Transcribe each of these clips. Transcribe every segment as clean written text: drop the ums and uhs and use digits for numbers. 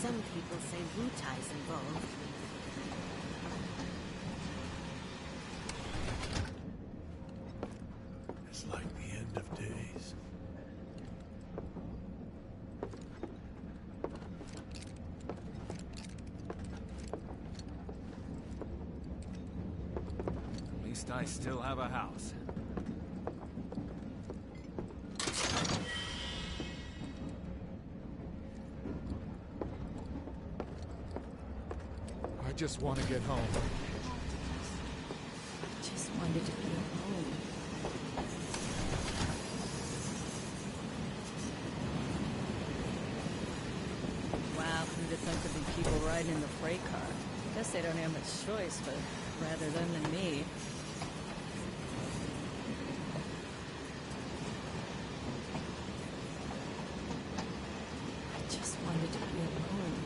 Some people say Wutai's involved. It's like the end of days. At least I still have a house. I just want to get home. Just wanted to be home. Wow, who'd have thunk there'd be people riding in the freight car? Guess they don't have much choice, but rather them than me. I just wanted to be alone.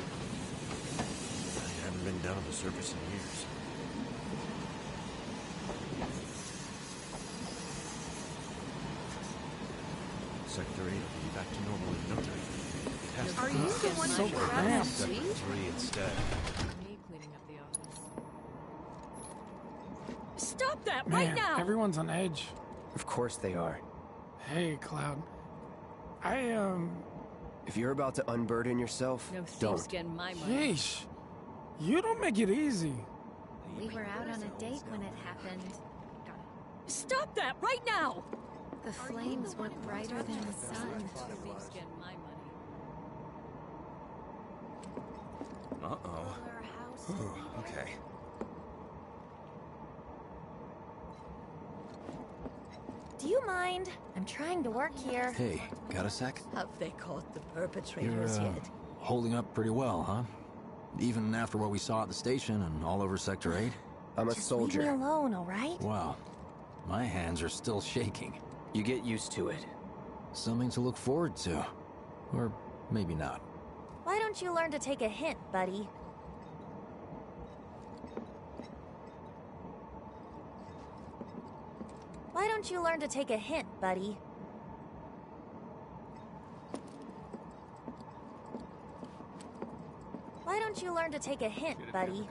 I haven't been down to the surface in years. Sector 8 will be back to normal in no time. It has Are to you be. the one so who grabbed cramped. that Sector sheet? 3 instead. Me cleaning up the office. Stop that right Man, now! everyone's on edge. Of course they are. Hey, Cloud. If you're about to unburden yourself, No thief's don't. getting my money. Yeesh. You don't make it easy. We were out on a date when it happened. Stop that right now! The flames were brighter than the sun. Thief's getting my money. Uh-oh. Okay. Do you mind? I'm trying to work here. Hey, got a sec? Have they caught the perpetrators You're, yet? holding up pretty well, huh? Even after what we saw at the station and all over Sector 8? I'm a Just leave me soldier. alone, all right? Wow. My hands are still shaking. You get used to it. Something to look forward to. Or maybe not. Why don't you learn to take a hint, buddy? Why don't you learn to take a hint, buddy? Why don't you learn to take a hint, buddy?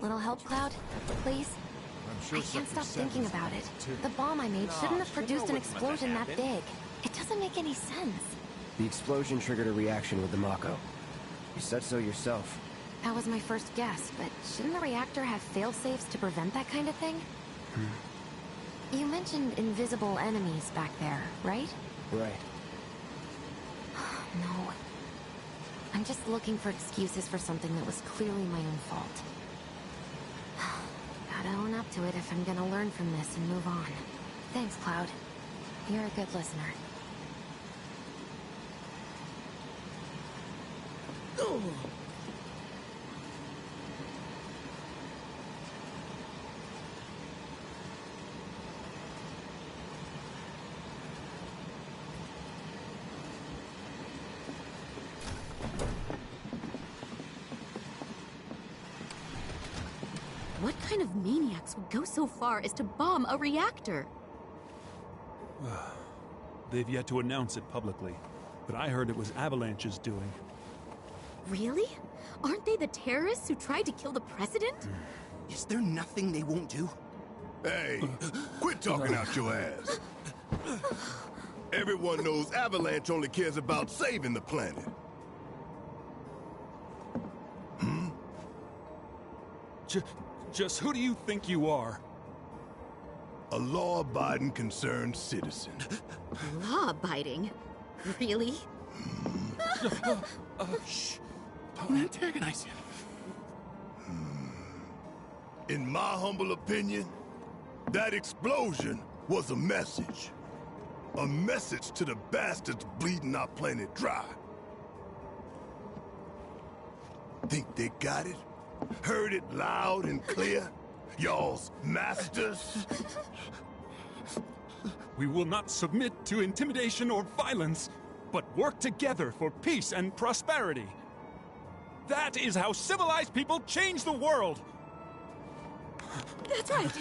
Little help, Cloud? Please? I can't stop thinking about it. The bomb I made shouldn't have produced an explosion that big. It doesn't make any sense. The explosion triggered a reaction with the Mako. You said so yourself. That was my first guess, but shouldn't the reactor have fail-safes to prevent that kind of thing? You mentioned invisible enemies back there, right? Right. No. I'm just looking for excuses for something that was clearly my own fault. Gotta own up to it if I'm gonna learn from this and move on. Thanks, Cloud. You're a good listener. What kind of maniacs would go so far as to bomb a reactor? They've yet to announce it publicly, but I heard it was Avalanche's doing. Really? Aren't they the terrorists who tried to kill the president? Is there nothing they won't do? Hey, quit talking out your ass. Everyone knows Avalanche only cares about saving the planet. Just who do you think you are? A law-abiding, concerned citizen. Law-abiding? Really? Shh. Don't antagonize him. In my humble opinion, that explosion was a message. A message to the bastards bleeding our planet dry. Think they got it? Heard it loud and clear? Y'all's masters? We will not submit to intimidation or violence, but work together for peace and prosperity. That is how civilized people change the world! That's right!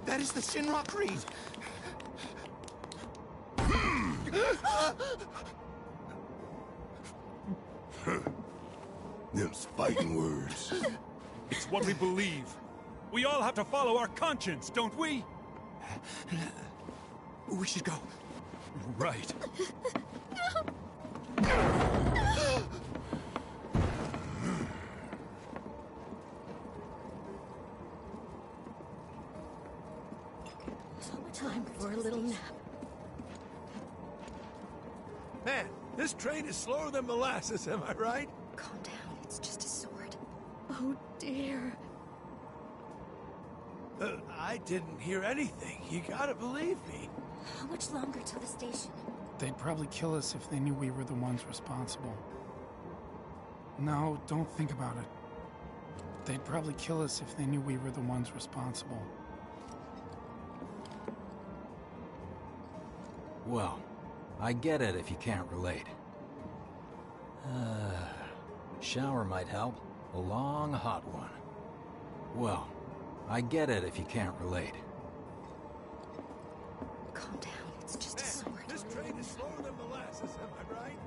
That is the Shinra Creed! Them's fighting words. It's what we believe. We all have to follow our conscience, don't we? We should go. Right. Time for a little nap. Man, this train is slower than molasses, am I right? Calm down, it's just a sword. Oh dear. I didn't hear anything. You gotta believe me. How much longer till the station? They'd probably kill us if they knew we were the ones responsible. No, don't think about it. They'd probably kill us if they knew we were the ones responsible. Well, I get it if you can't relate. Shower might help. A long, hot one. Well, I get it if you can't relate. Calm down, it's just a sword. This train is slower than molasses, am I right?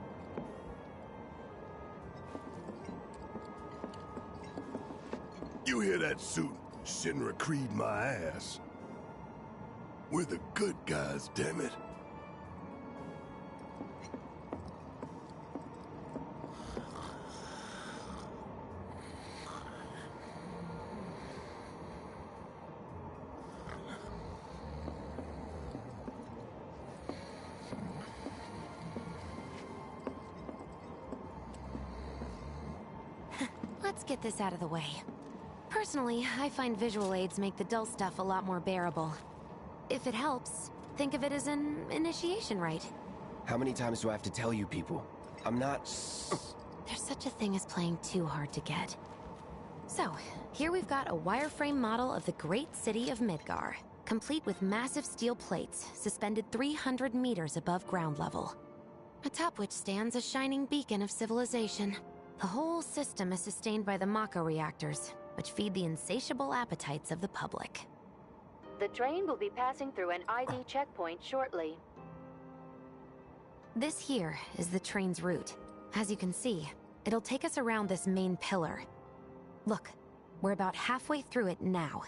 You hear that suit? Shinra Creed my ass. We're the good guys, damn it. Let's get this out of the way. Personally, I find visual aids make the dull stuff a lot more bearable. If it helps, think of it as an initiation rite. How many times do I have to tell you people? I'm not... There's such a thing as playing too hard to get. So, here we've got a wireframe model of the great city of Midgar, complete with massive steel plates suspended 300 meters above ground level, atop which stands a shining beacon of civilization. The whole system is sustained by the Mako reactors, which feed the insatiable appetites of the public. The train will be passing through an ID checkpoint shortly. This here is the train's route. As you can see, it'll take us around this main pillar. Look, we're about halfway through it now.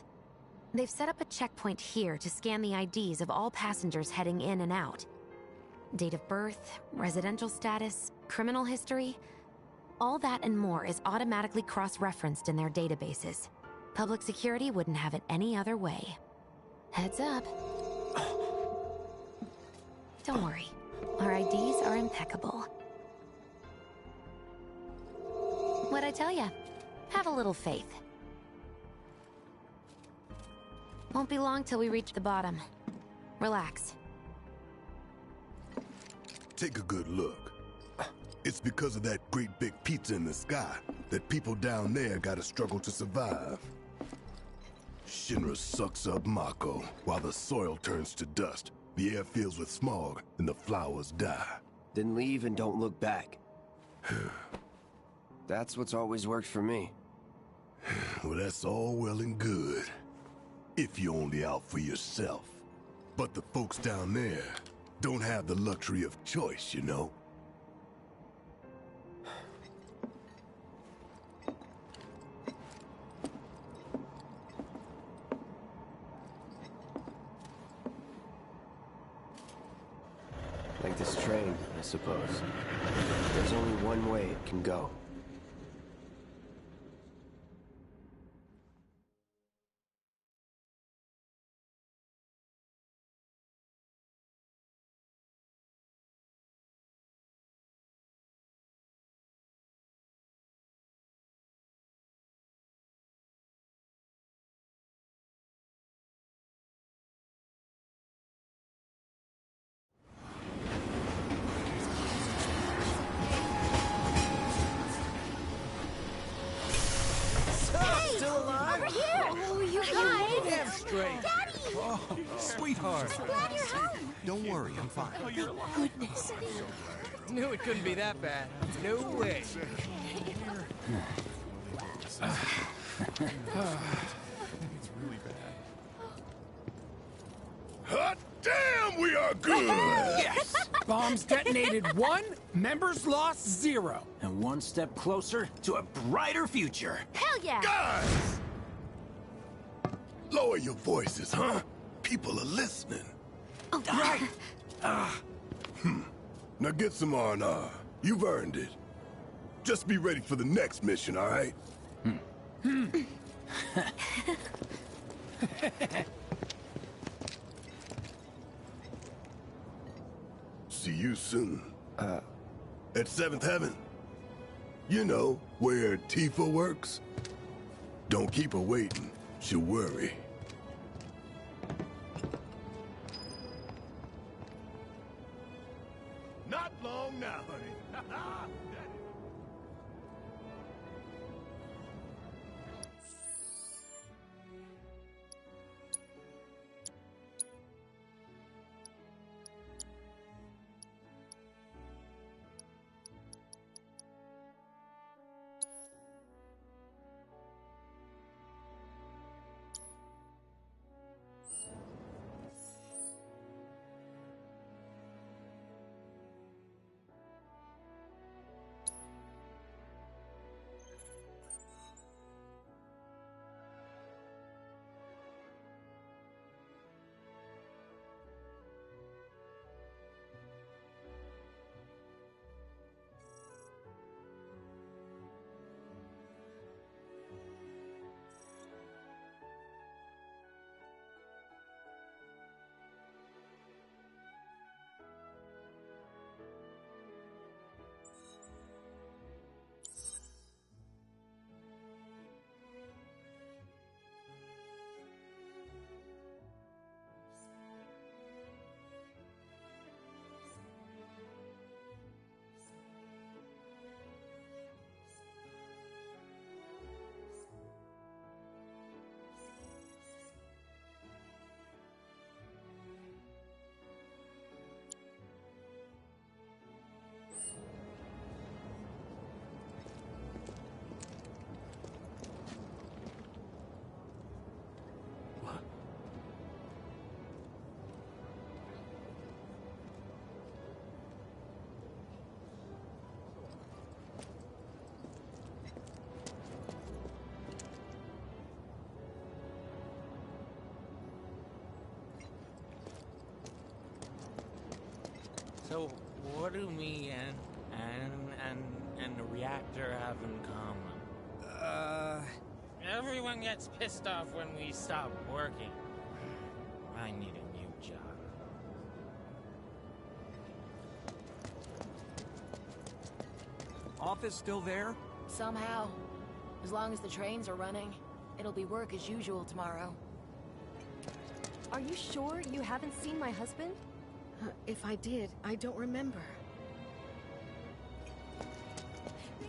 They've set up a checkpoint here to scan the IDs of all passengers heading in and out. Date of birth, residential status, criminal history, all that and more is automatically cross-referenced in their databases. Public security wouldn't have it any other way. Heads up. Don't worry, our IDs are impeccable. What'd I tell ya? Have a little faith. Won't be long till we reach the bottom. Relax. Take a good look. It's because of that great big pizza in the sky that people down there gotta struggle to survive. Shinra sucks up Mako while the soil turns to dust, the air fills with smog, and the flowers die. Then leave and don't look back. That's what's always worked for me. Well, that's all well and good. If you're only out for yourself. But the folks down there don't have the luxury of choice, you know? Like this train, I suppose. There's only one way it can go. Damn straight. Daddy! Oh, sweetheart. I'm glad you're home. Don't worry, I'm fine. Goodness. Knew it couldn't be that bad. No way. It's really bad. Hot damn, we are good! Yes! Bombs detonated 1, members lost 0. And one step closer to a brighter future. Hell yeah! Guys! Lower your voices, huh? People are listening. Oh, Right! Now get some R&R. You've earned it. Just be ready for the next mission, all right? See you soon. At 7th Heaven. You know, where Tifa works. Don't keep her waiting. She'll worry. Not long now, honey. So, what do me and the reactor have in common? Everyone gets pissed off when we stop working. I need a new job. Office still there? Somehow. As long as the trains are running, it'll be work as usual tomorrow. Are you sure you haven't seen my husband? If I did, I don't remember.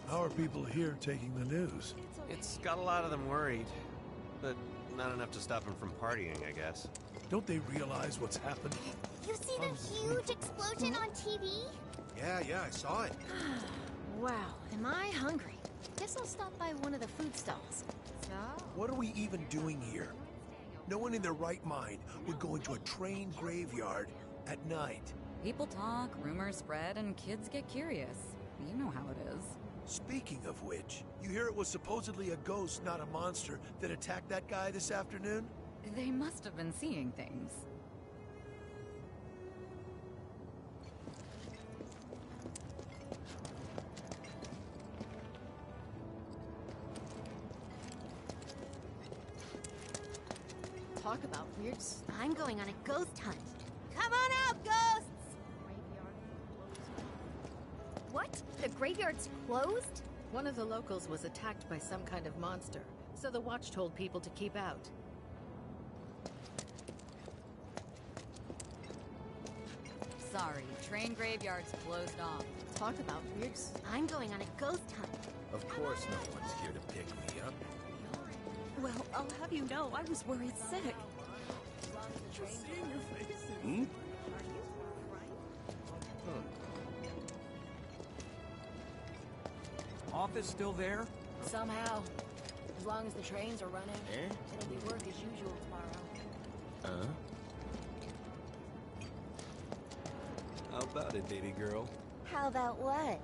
How are people here taking the news? It's got a lot of them worried, but not enough to stop them from partying, I guess. Don't they realize what's happened? You see the huge explosion on TV? Yeah, I saw it. Wow, am I hungry? Guess I'll stop by one of the food stalls. So? What are we even doing here? No one in their right mind would go into a train graveyard at night. People talk, rumors spread, and kids get curious. You know how it is. Speaking of which, you hear it was supposedly a ghost, not a monster, that attacked that guy this afternoon? They must have been seeing things. Talk about weird. I'm going on a ghost hunt. Come on out, ghosts! What? The graveyard's closed? One of the locals was attacked by some kind of monster, so the watch told people to keep out. Sorry, train graveyard's closed off. Talk about weird. I'm going on a ghost hunt. Of course no one's here to pick me up. Well, I'll have you know, I was worried sick. Office still there? Somehow. As long as the trains are running, it'll be work as usual tomorrow. Oh, about it, baby girl? How about what?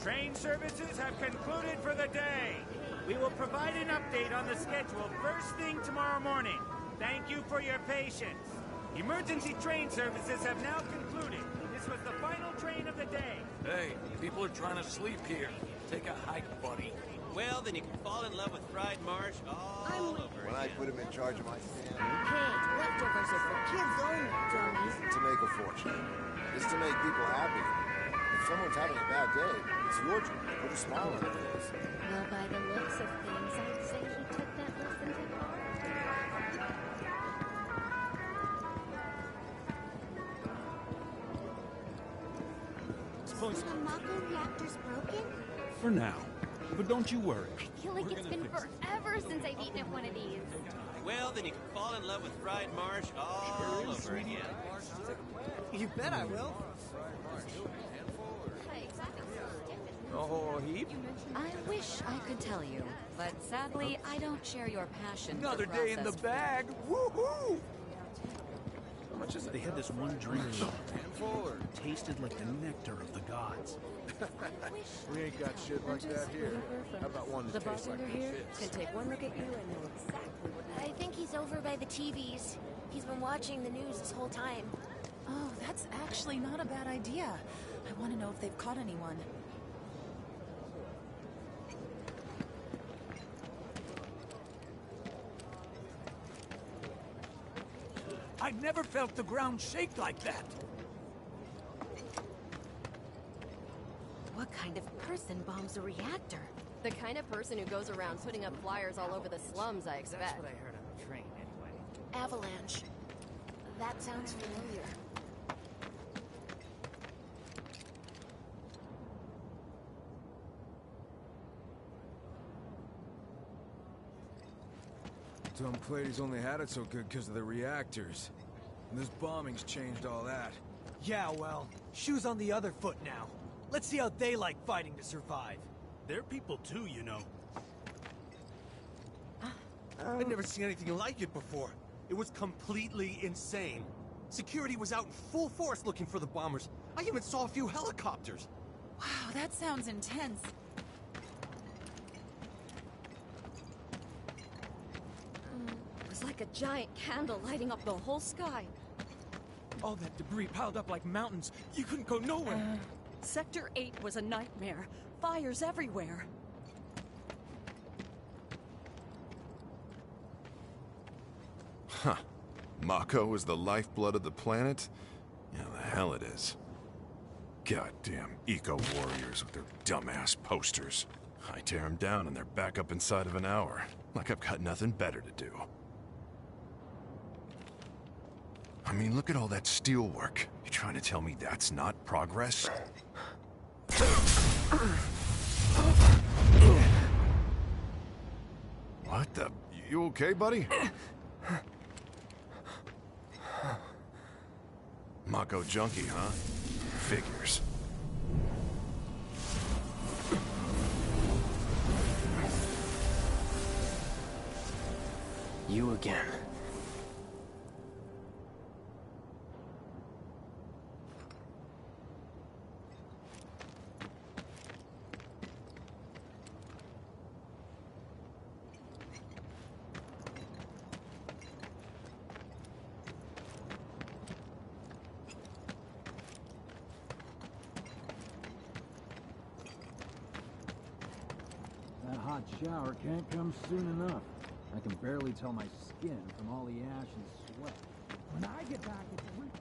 Train services have concluded for the day. We will provide an update on the schedule first thing tomorrow morning. Thank you for your patience. Emergency train services have now concluded. This was the final train of the day. Hey, people are trying to sleep here. Take a hike, buddy. Well, then you can fall in love with fried marsh all over When I put him in charge of my stand, Hey, leftovers are for kids only, dummies. to make a fortune. It's to make people happy. If someone's having a bad day, it's your job to put a smile on their face. Well, by the looks of things, I'd say he took that lesson to heart. So the Mako reactor's broken? For now. But don't you worry. I feel like it's been forever since I've eaten at one of these. Well, then you can fall in love with fried marsh all over again. You bet I will. Oh, heap? I wish I could tell you, but sadly, I don't share your passion. Another for day in the processed bag. Woohoo! How much is it? They had this one drink tasted like the nectar of the gods. We ain't got shit like that here. How about one The that tastes like bartender here shit? can take one look at you and know exactly what I think he's over by the TVs. He's been watching the news this whole time. Oh, that's actually not a bad idea. I want to know if they've caught anyone. I never felt the ground shake like that. What kind of person bombs a reactor? The kind of person who goes around putting up flyers all over the slums, I expect. That's what I heard on the train, anyway. Avalanche. That sounds familiar. Dumb Plady's only had it so good because of the reactors. And this bombing's changed all that. Yeah, well, shoes on the other foot now. Let's see how they like fighting to survive. They're people too, you know. I've never seen anything like it before. It was completely insane. Security was out in full force looking for the bombers. I even saw a few helicopters. Wow, that sounds intense. It was like a giant candle lighting up the whole sky. All that debris piled up like mountains. You couldn't go nowhere. Sector 8 was a nightmare. Fires everywhere. Huh. Mako is the lifeblood of the planet? Yeah, the hell it is. Goddamn eco-warriors with their dumbass posters. I tear them down and they're back up inside of an hour. Like I've got nothing better to do. I mean, look at all that steel work. You trying to tell me that's not progress? What the... You okay, buddy? Mako junkie, huh? Figures. You again. That hot shower can't come soon enough. I can barely tell my skin from all the ash and sweat. When I get back, it's winter.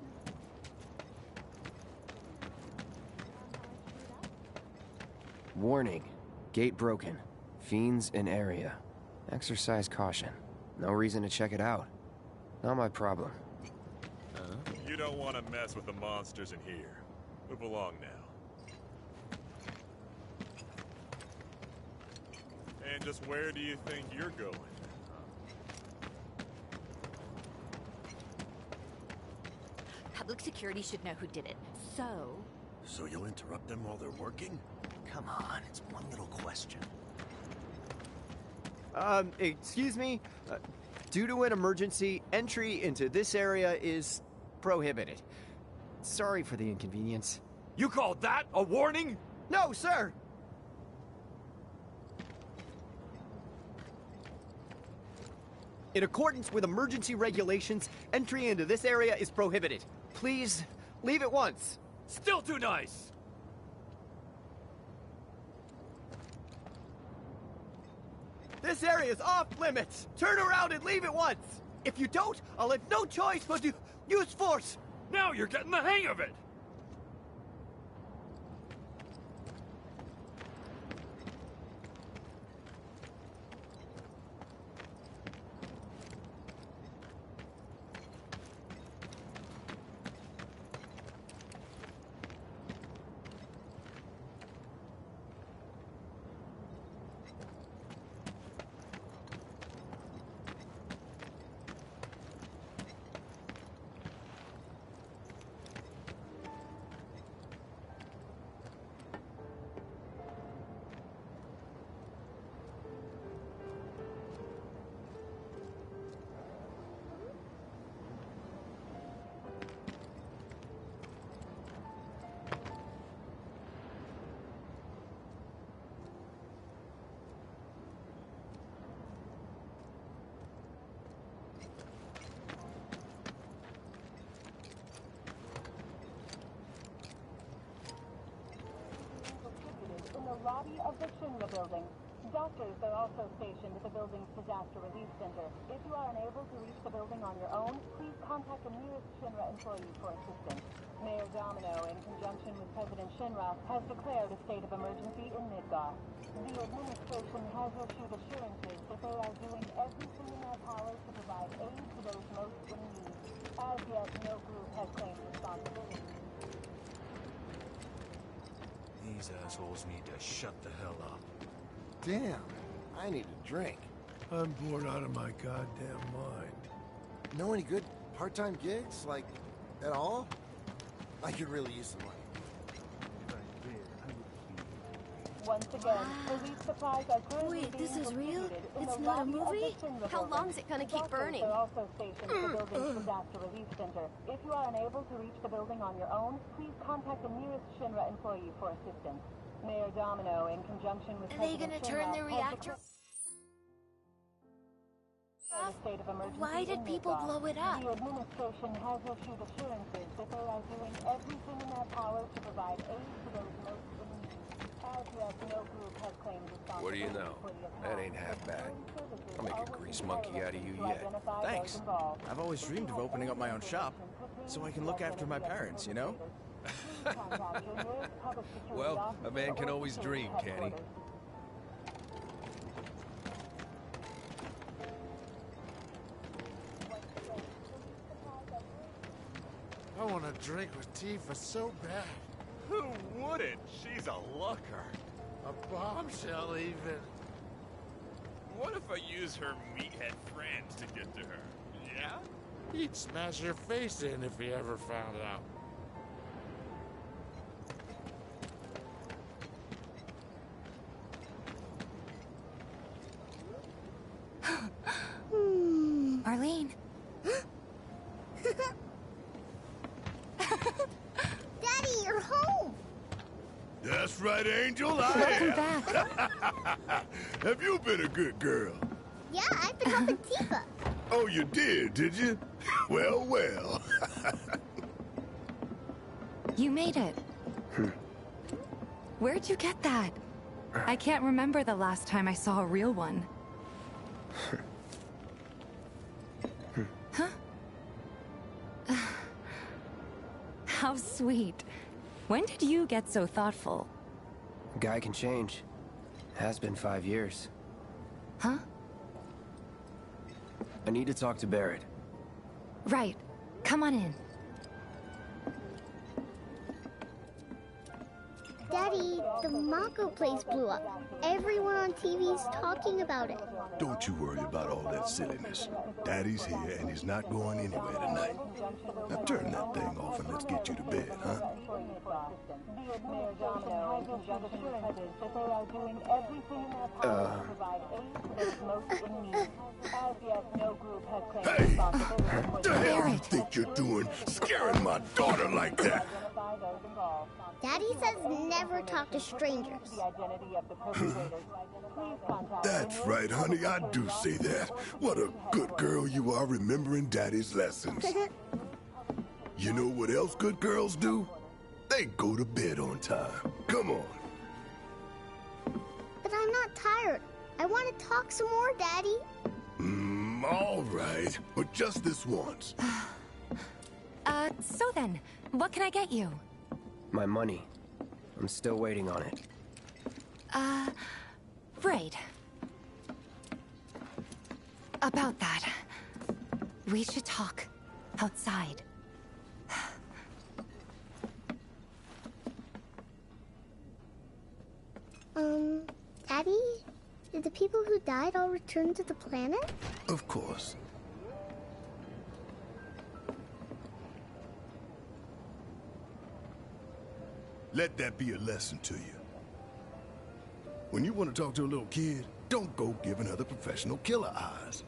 Warning. Gate broken. Fiends in area. Exercise caution. No reason to check it out. Not my problem. You don't want to mess with the monsters in here. Move along now. And just where do you think you're going? Public security should know who did it. So, So you'll interrupt them while they're working? Come on, it's one little question. Excuse me? Due to an emergency, entry into this area is prohibited. Sorry for the inconvenience. You call that a warning? No, sir! In accordance with emergency regulations, entry into this area is prohibited. Please, leave at once. Still too nice! This area is off limits! Turn around and leave at once! If you don't, I'll have no choice but to use force! Now you're getting the hang of it! Lobby of the Shinra building. Doctors are also stationed at the building's disaster relief center. If you are unable to reach the building on your own, please contact the nearest Shinra employee for assistance. Mayor Domino, in conjunction with President Shinra, has declared a state of emergency in Midgar. The administration has issued assurances that they are doing everything in their power to provide aid to those most in need. As yet, no group has claimed responsibility. These assholes need to shut the hell up. Damn, I need a drink. I'm bored out of my goddamn mind. Know any good part-time gigs? Like, at all? I could really use some money. Once again, relief supplies are currently Wait, this being is real? distributed in It's the not a lobby of the movie? Shinra How building. long's it gonna keep Doctors burning? are also stationed at the building's disaster relief center. If you are unable to reach the building on your own, please contact the nearest Shinra employee for assistance. Mayor Domino, in conjunction with Are they President gonna turn Shinra, the has reactor declared a state of emergency Why did in people Midgar. blow it up? The administration has issued assurances that they are doing everything in their power to provide aid to those most in need. As yet, no group has claimed responsibility. What do you know? for the That attack. ain't half bad. I'll make a grease Working monkey out of you tirelessly to yet. identify Thanks. those involved. I've always dreamed of opening up my own shop, so I can look after my parents, you know? Well, a man can always dream, can't he? I want a drink with Tifa so bad. Who wouldn't? She's a looker. A bombshell, even. What if I use her meathead friends to get to her? Yeah? He'd smash your face in if he ever found out. Arlene. Daddy, you're home! That's right, Angel. Welcome back. Have you been a good girl? Yeah, I've been helping Tifa. Oh, you did you? Well, well. You made it. Where'd you get that? I can't remember the last time I saw a real one. Huh? How sweet. When did you get so thoughtful? A guy can change. Has been 5 years. Huh? I need to talk to Barrett. Right. Come on in. Daddy, the Mako place blew up. Everyone on TV's talking about it. Don't you worry about all that silliness. Daddy's here and he's not going anywhere tonight. Now turn that thing off and let's get you to bed, huh? Hey! What the hell do you think you're doing, scaring my daughter like that? Daddy says never talk to strangers. That's right, honey, I do say that. What a good girl you are remembering Daddy's lessons. You know what else good girls do? They go to bed on time. Come on. But I'm not tired. I want to talk some more, Daddy. All right, but just this once. So then, what can I get you? My money. I'm still waiting on it. Right. About that. We should talk outside. Daddy? Did the people who died all return to the planet? Of course. Let that be a lesson to you. When you want to talk to a little kid, don't go giving her the professional killer eyes.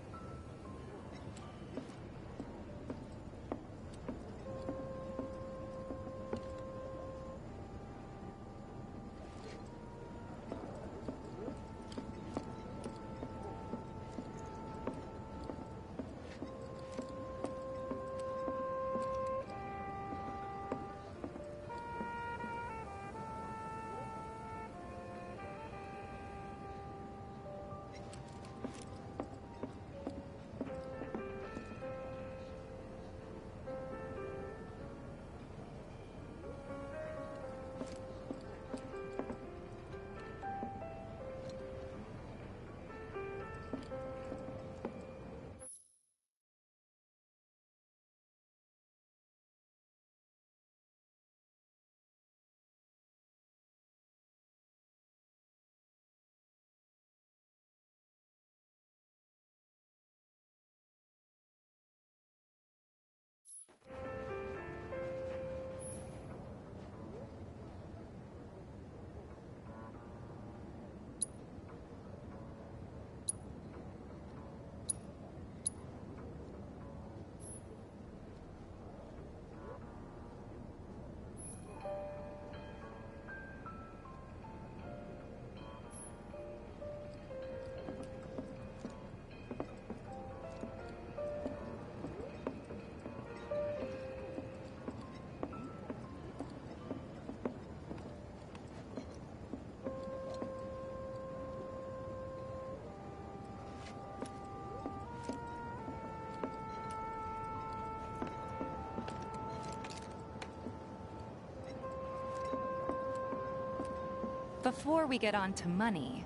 Before we get on to money,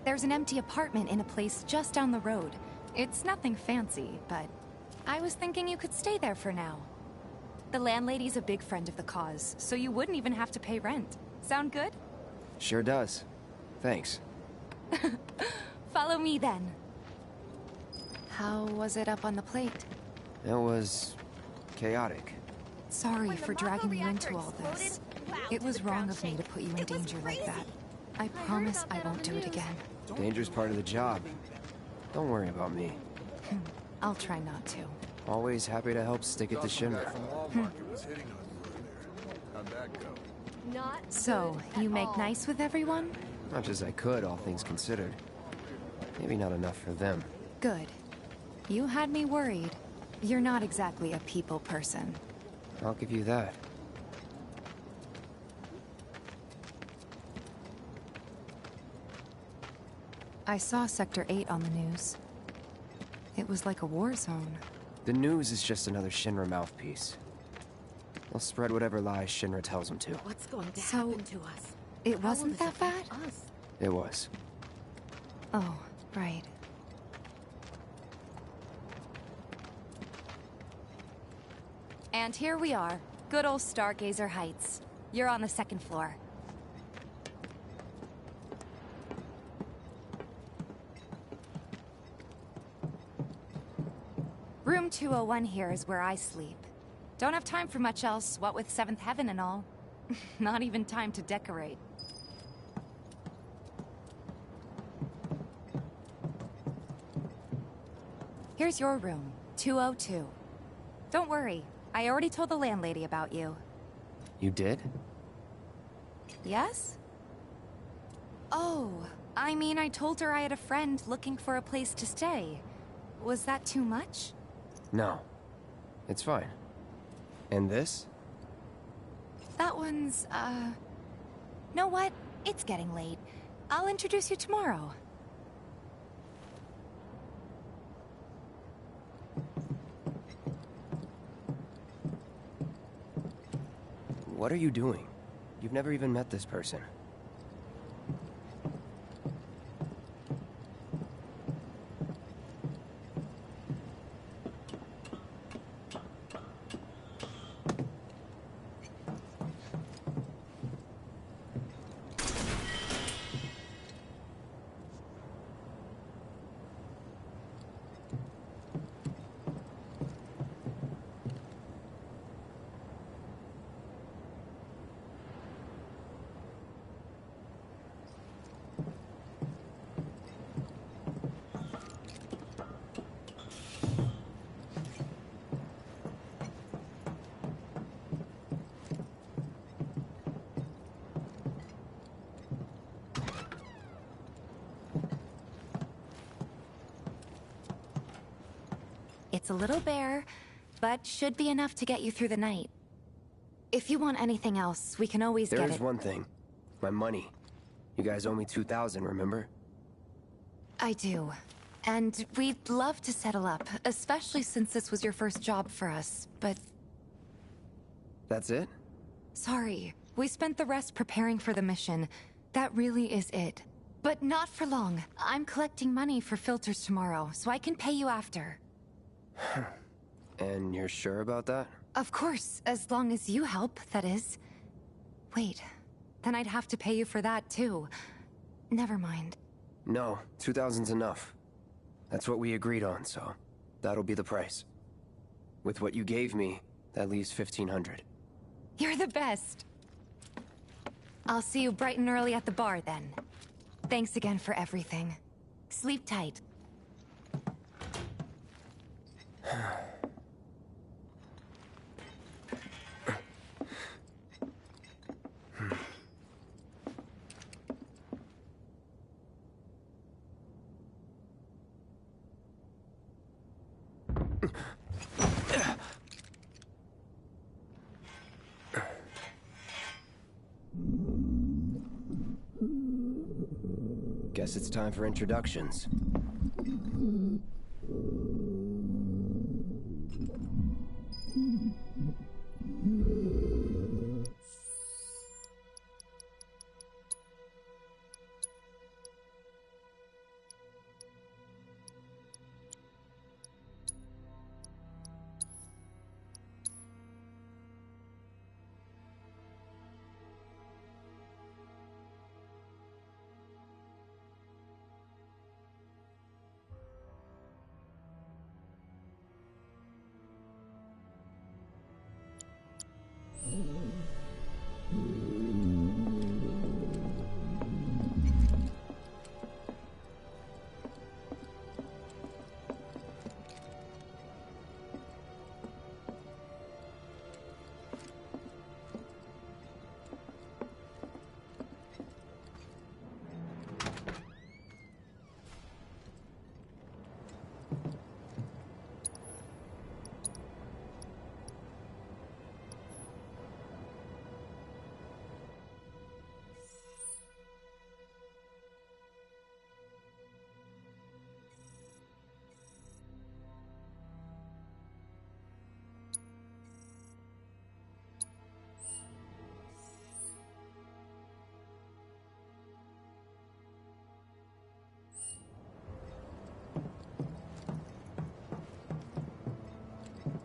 there's an empty apartment in a place just down the road. It's nothing fancy, but I was thinking you could stay there for now. The landlady's a big friend of the cause, so you wouldn't even have to pay rent. Sound good? Sure does. Thanks. Follow me then. How was it up on the plate? It was chaotic. Sorry for dragging you into all this. It was wrong of me to put you in danger like that. I promise I won't do it again. Danger's part of the job. Don't worry about me. I'll try not to. Always happy to help stick it to Shinra. So, you make nice with everyone? Much as I could, all things considered. Maybe not enough for them. Good. You had me worried. You're not exactly a people person. I'll give you that. I saw Sector 8 on the news. It was like a war zone. The news is just another Shinra mouthpiece. They'll spread whatever lies Shinra tells them to. What's going to happen to us? It wasn't that bad? It was. Oh, right. And here we are. Good old Stargazer Heights. You're on the second floor. Room 201 here is where I sleep. Don't have time for much else, what with 7th Heaven and all. Not even time to decorate. Here's your room, 202. Don't worry, I already told the landlady about you. You did? Yes? Oh, I mean, I told her I had a friend looking for a place to stay. Was that too much? No. It's fine. And this? That one's, Know what? It's getting late. I'll introduce you tomorrow. What are you doing? You've never even met this person. It's a little bare, but should be enough to get you through the night. If you want anything else, we can always get it. There is one thing. My money. You guys owe me 2,000, remember? I do. And we'd love to settle up, especially since this was your first job for us, but... That's it? Sorry. We spent the rest preparing for the mission. That really is it. But not for long. I'm collecting money for filters tomorrow, so I can pay you after. And you're sure about that? Of course, as long as you help, that is. Wait, then I'd have to pay you for that too. Never mind. No, 2,000's enough. That's what we agreed on, so that'll be the price. With what you gave me, that leaves 1,500. You're the best. I'll see you bright and early at the bar then. Thanks again for everything. Sleep tight. Guess it's time for introductions.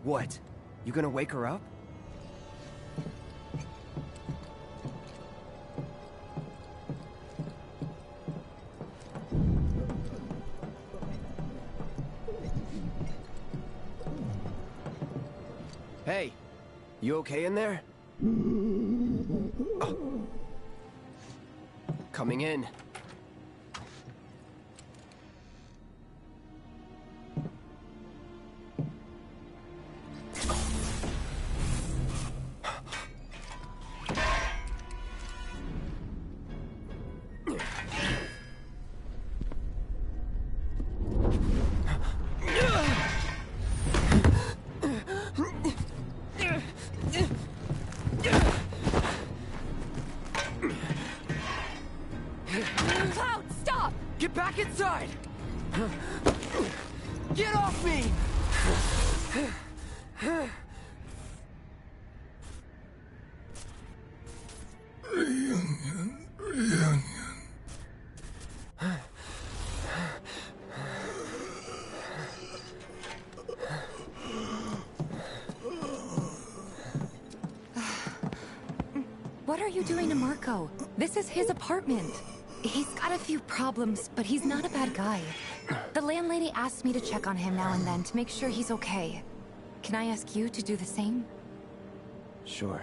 What? You gonna wake her up? Hey, you okay in there? Oh. Coming in. Cloud, stop! Get back inside! Get off me! Reunion. What are you doing to Marco? This is his apartment. He's got a few problems, but he's not a bad guy. The landlady asks me to check on him now and then to make sure he's okay. Can I ask you to do the same? Sure.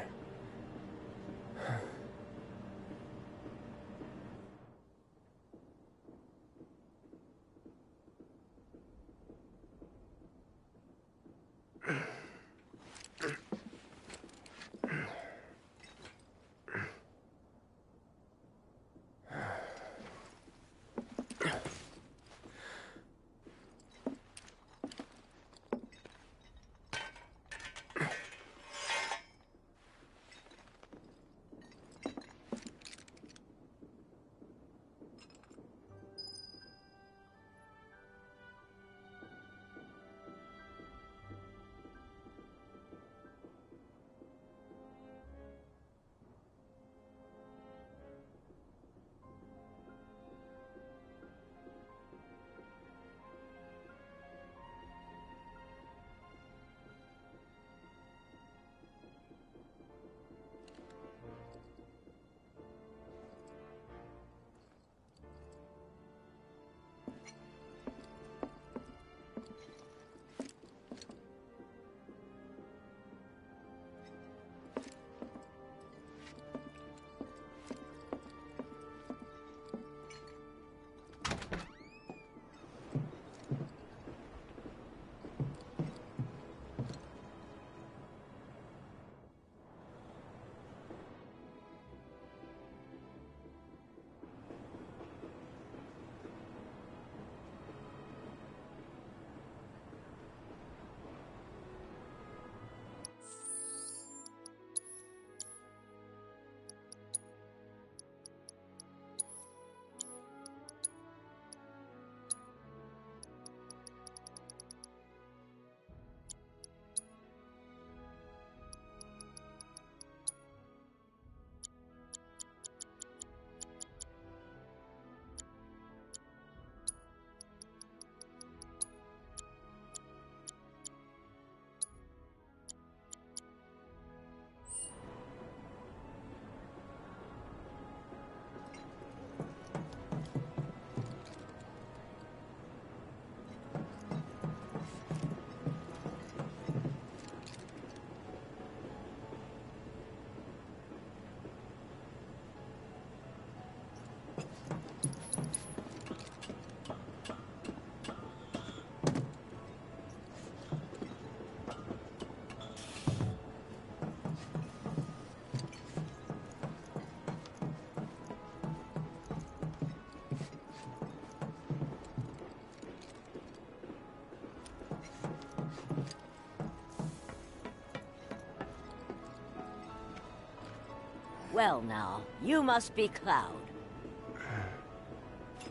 Well now, you must be Cloud.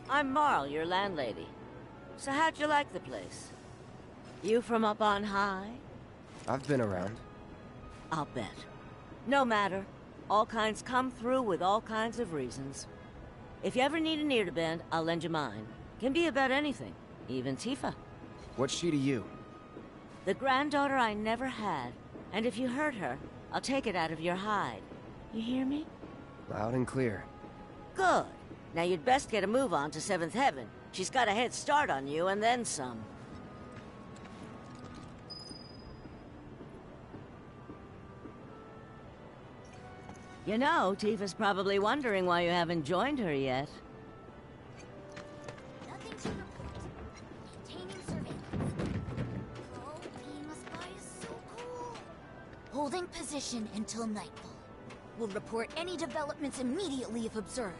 I'm Marl, your landlady. So how'd you like the place? You from up on high? I've been around. I'll bet. No matter. All kinds come through with all kinds of reasons. If you ever need an ear to bend, I'll lend you mine. Can be about anything, even Tifa. What's she to you? The granddaughter I never had. And if you hurt her, I'll take it out of your hide. You hear me? Loud and clear. Good. Now you'd best get a move on to 7th Heaven. She's got a head start on you, and then some. You know, Tifa's probably wondering why you haven't joined her yet. Nothing to report. Maintaining surveillance. Oh, being a spy is so cool. Holding position until nightfall. We'll report any developments immediately if observed.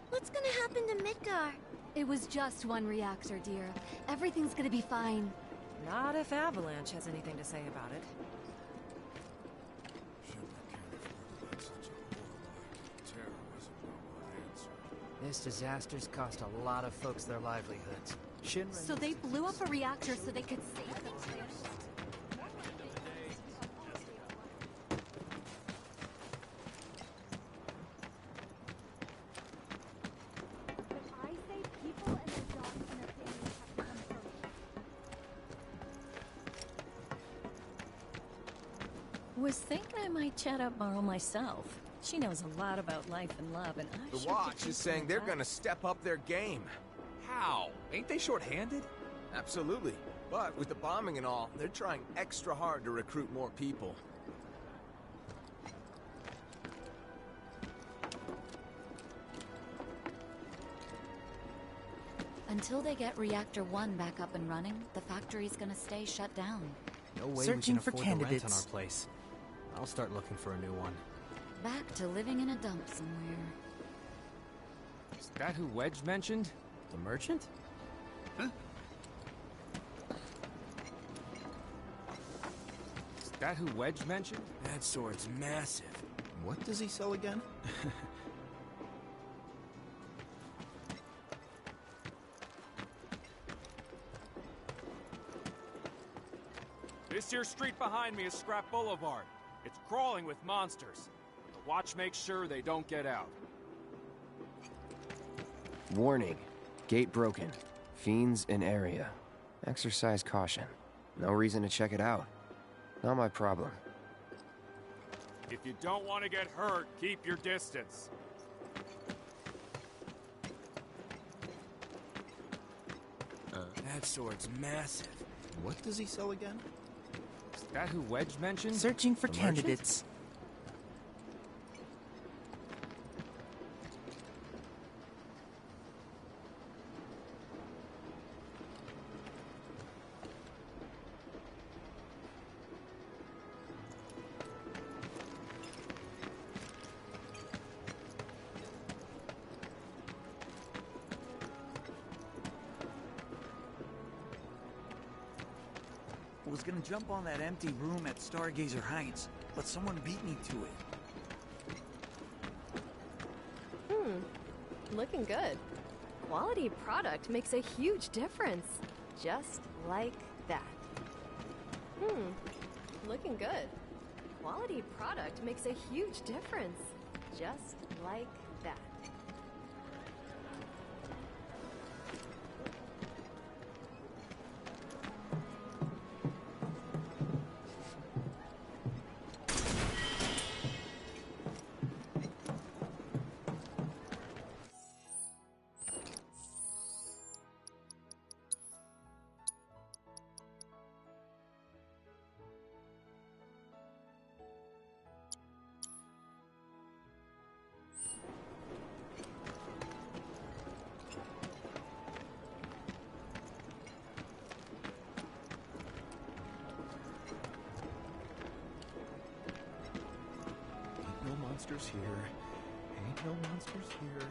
What's gonna happen to Midgar? It was just one reactor, dear. Everything's gonna be fine. Not if Avalanche has anything to say about it. This disaster's cost a lot of folks their livelihoods. So they blew up a reactor so they could save them. Was thinking I might chat up Morrow myself. She knows a lot about life and love, and I The Watch is saying they're gonna step up their game. How? Ain't they short-handed? Absolutely. But with the bombing and all, they're trying extra hard to recruit more people. Until they get Reactor 1 back up and running, the factory's gonna stay shut down. No way Searching we can for afford the rent on candidates. our place. I'll start looking for a new one. Back to living in a dump somewhere. Is that who Wedge mentioned? The merchant? Huh? Is that who Wedge mentioned? That sword's massive. What does he sell again? This here street behind me is Scrap Boulevard. It's crawling with monsters. The Watch makes sure they don't get out. Warning. Gate broken. Fiends in area. Exercise caution. No reason to check it out. Not my problem. If you don't want to get hurt, keep your distance. That sword's massive. What does he sell again? Is that who Wedge mentioned? Searching for The merchant? candidates. I was gonna jump on that empty room at Stargazer Heights, but someone beat me to it. Looking good. Quality product makes a huge difference. Just like that. Looking good. Quality product makes a huge difference. Just like that. Ain't no monsters here. Ain't no monsters here.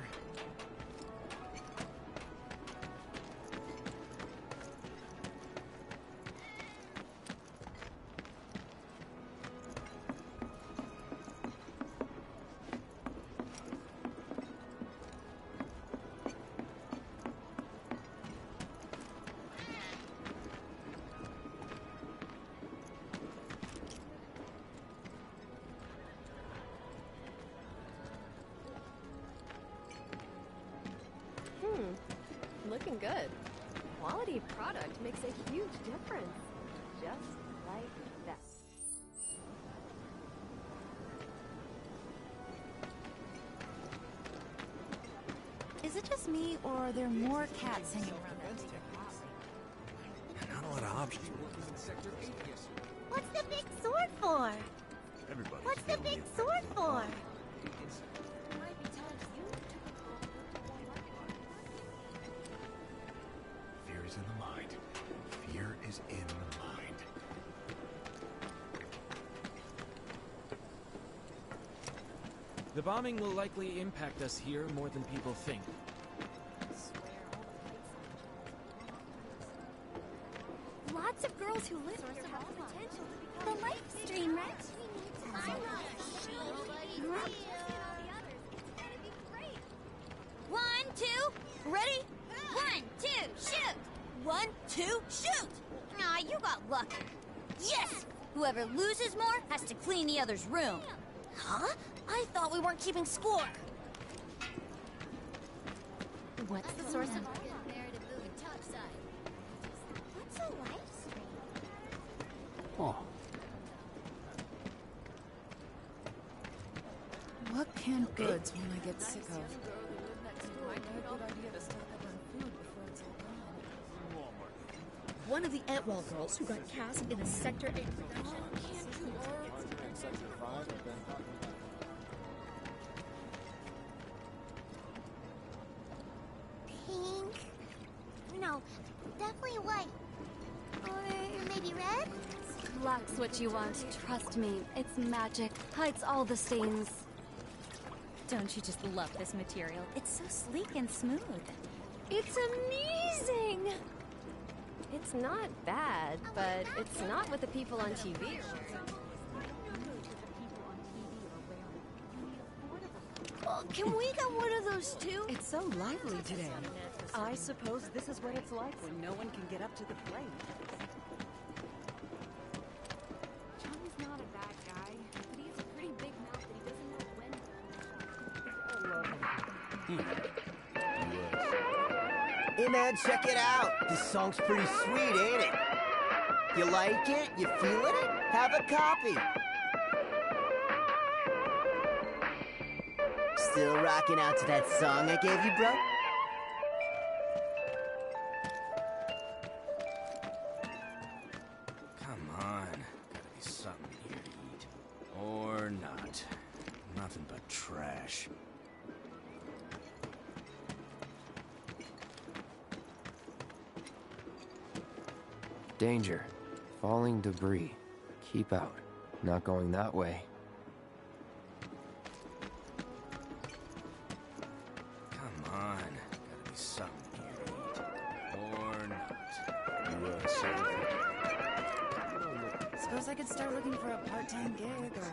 Looking good. Quality product makes a huge difference. Just like that. Is it just me, Or are there more cats hanging around that big house? Not a lot of options. What's the big sword for? What's the big sword for? Fear is in the mind. Fear is in the mind. The bombing will likely impact us here more than people think. Lots of girls who live here have the potential to become the life stream, right? One, two, ready? 1, 2, shoot! 1, 2, shoot! Aw, you got lucky. Yes! Whoever loses more has to clean the other's room. Huh? I thought we weren't keeping score. What's the source of What's a life stream? Oh. What canned goods will I get sick of? Might be a good idea to stock up on food before it's all gone. One of the Antwall girls who got cast in a Sector 8 production. Pink? No, definitely white. Or maybe red? Black's what you want. Trust me, it's magic. Hides all the stains. Don't you just love this material? It's so sleek and smooth. It's amazing! It's not bad, but it's not what the people on TV are wearing. Oh, can we get one of those too? It's so lively today. I suppose this is what it's like when no one can get up to the plate. Johnny's not a bad guy, but he has a pretty big mouth that he doesn't know when. Hey man, check it out. This song's pretty sweet, ain't it? You like it? You feeling it? Have a copy. Still rocking out to that song I gave you, bro? Come on. Gotta be something here to eat. Or not. Nothing but trash. Danger. Falling debris. Keep out. Not going that way. Come on. Gotta be something here to eat. Or not. You, Suppose I could start looking for a part-time gig or whatever.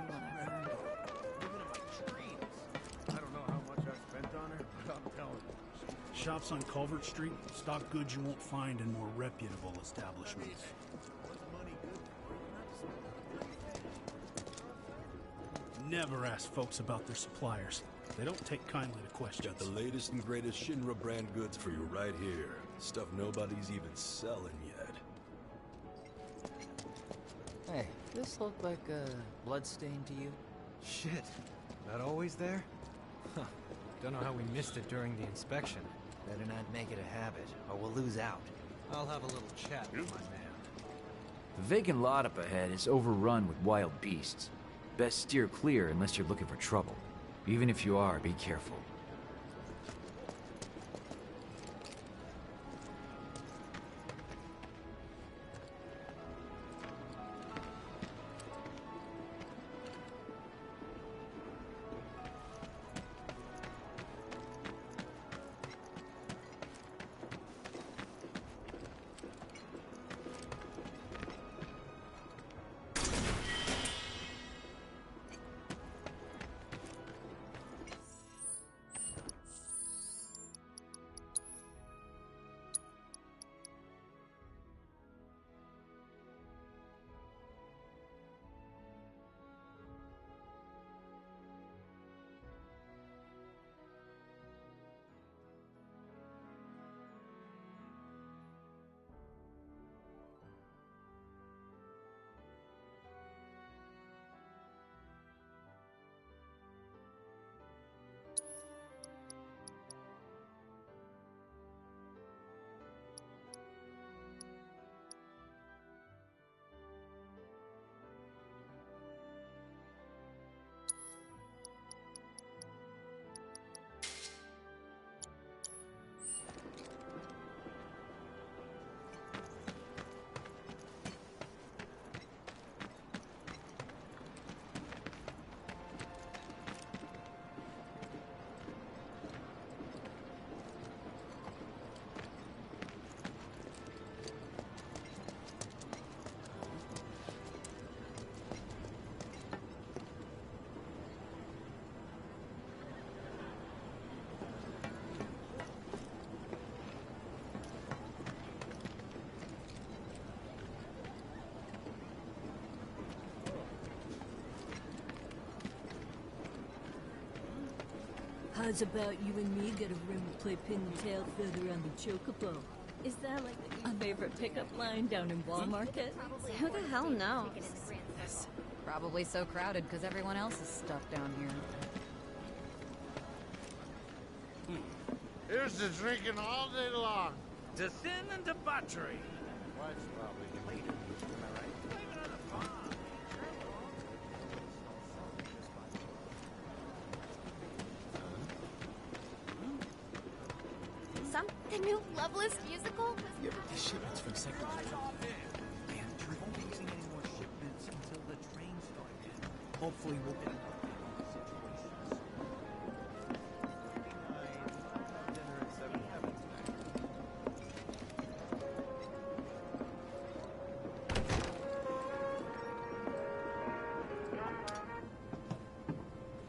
I don't know how much I spent on her, but I'm telling you. Shops on Culvert Street stock goods you won't find in more reputable establishments. Never ask folks about their suppliers. They don't take kindly to questions. Got the latest and greatest Shinra brand goods for you right here. Stuff nobody's even selling yet. Hey, this look like a bloodstain to you? Shit, that always there? Huh. Don't know how we missed it during the inspection. Better not make it a habit, or we'll lose out. I'll have a little chat with my man. The vacant lot up ahead is overrun with wild beasts. Best steer clear unless you're looking for trouble. Even if you are, be careful. How's about you and me get a room to play pin the tail feather on the chocobo? Is that like a favorite pickup line down in Wall Market? Who the hell knows? Probably so crowded because everyone else is stuck down here. Here's to drinking all day long. To sin and debauchery. Wife's probably later. Am I right? Blame it on the bomb. Some the new Loveless musical? Yeah, but these shipments from Sector man, we won't be using any more shipments until the train starts. Hopefully we'll get enough dinner at 7-Eleven tonight.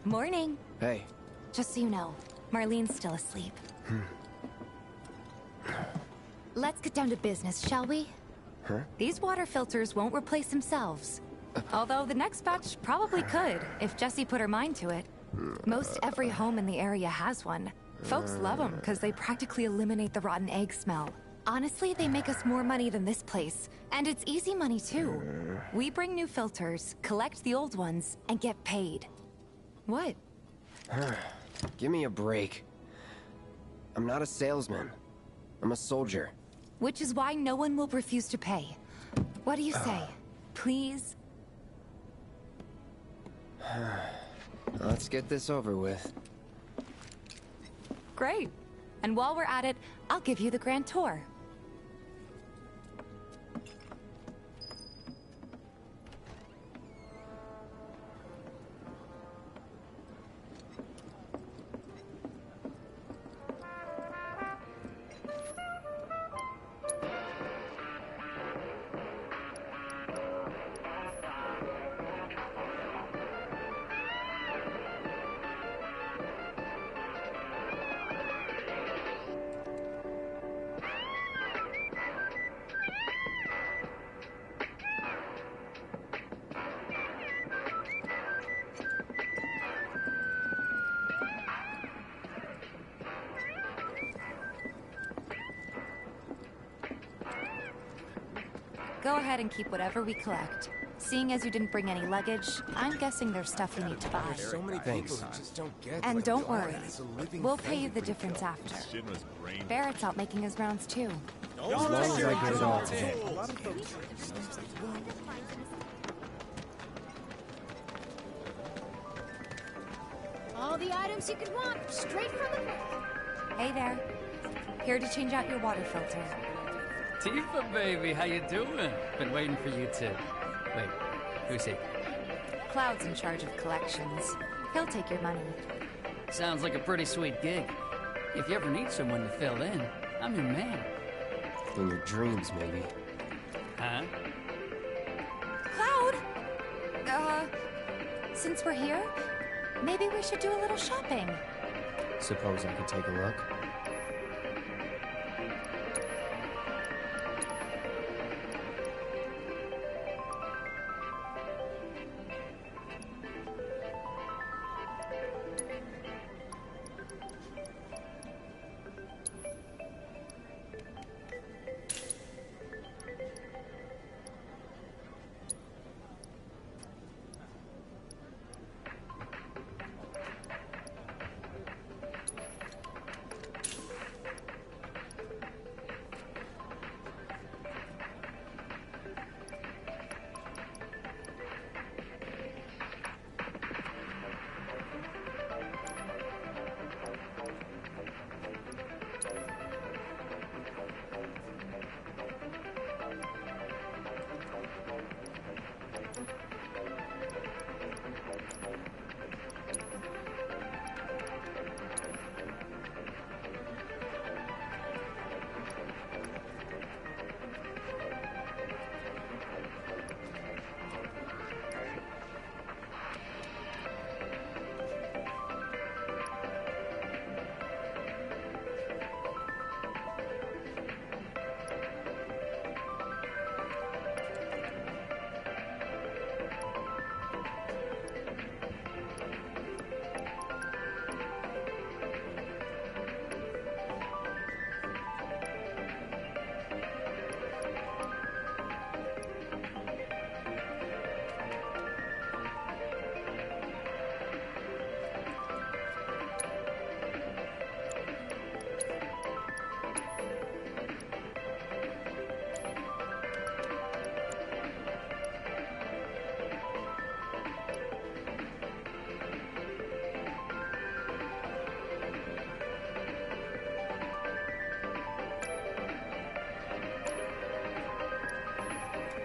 Morning. Hey. Just so you know, Marlene's still asleep. Let's get down to business, shall we? Huh? These water filters won't replace themselves. Although the next batch probably could, if Jessie put her mind to it. Most every home in the area has one. Folks love them because they practically eliminate the rotten egg smell. Honestly, they make us more money than this place. And it's easy money, too. We bring new filters, collect the old ones, and get paid. What? Give me a break. I'm not a salesman. I'm a soldier. Which is why no one will refuse to pay. What do you say? Please? Let's get this over with. Great. And while we're at it, I'll give you the grand tour. Go ahead and keep whatever we collect. Seeing as you didn't bring any luggage, I'm guessing there's stuff we need to buy. There's so many people who just don't get And what don't God worry, is, a living we'll thing pay you if the we difference don't. after. Barrett's out making his rounds too. As long as I get it all today. All the items you could want, straight from the book. Hey there. Here to change out your water filter. Tifa, baby, how you doing? Been waiting for you to... Wait, who's he? Cloud's in charge of collections. He'll take your money. Sounds like a pretty sweet gig. If you ever need someone to fill in, I'm your man. In your dreams, maybe. Huh? Cloud! Since we're here, maybe we should do a little shopping. Suppose I could take a look?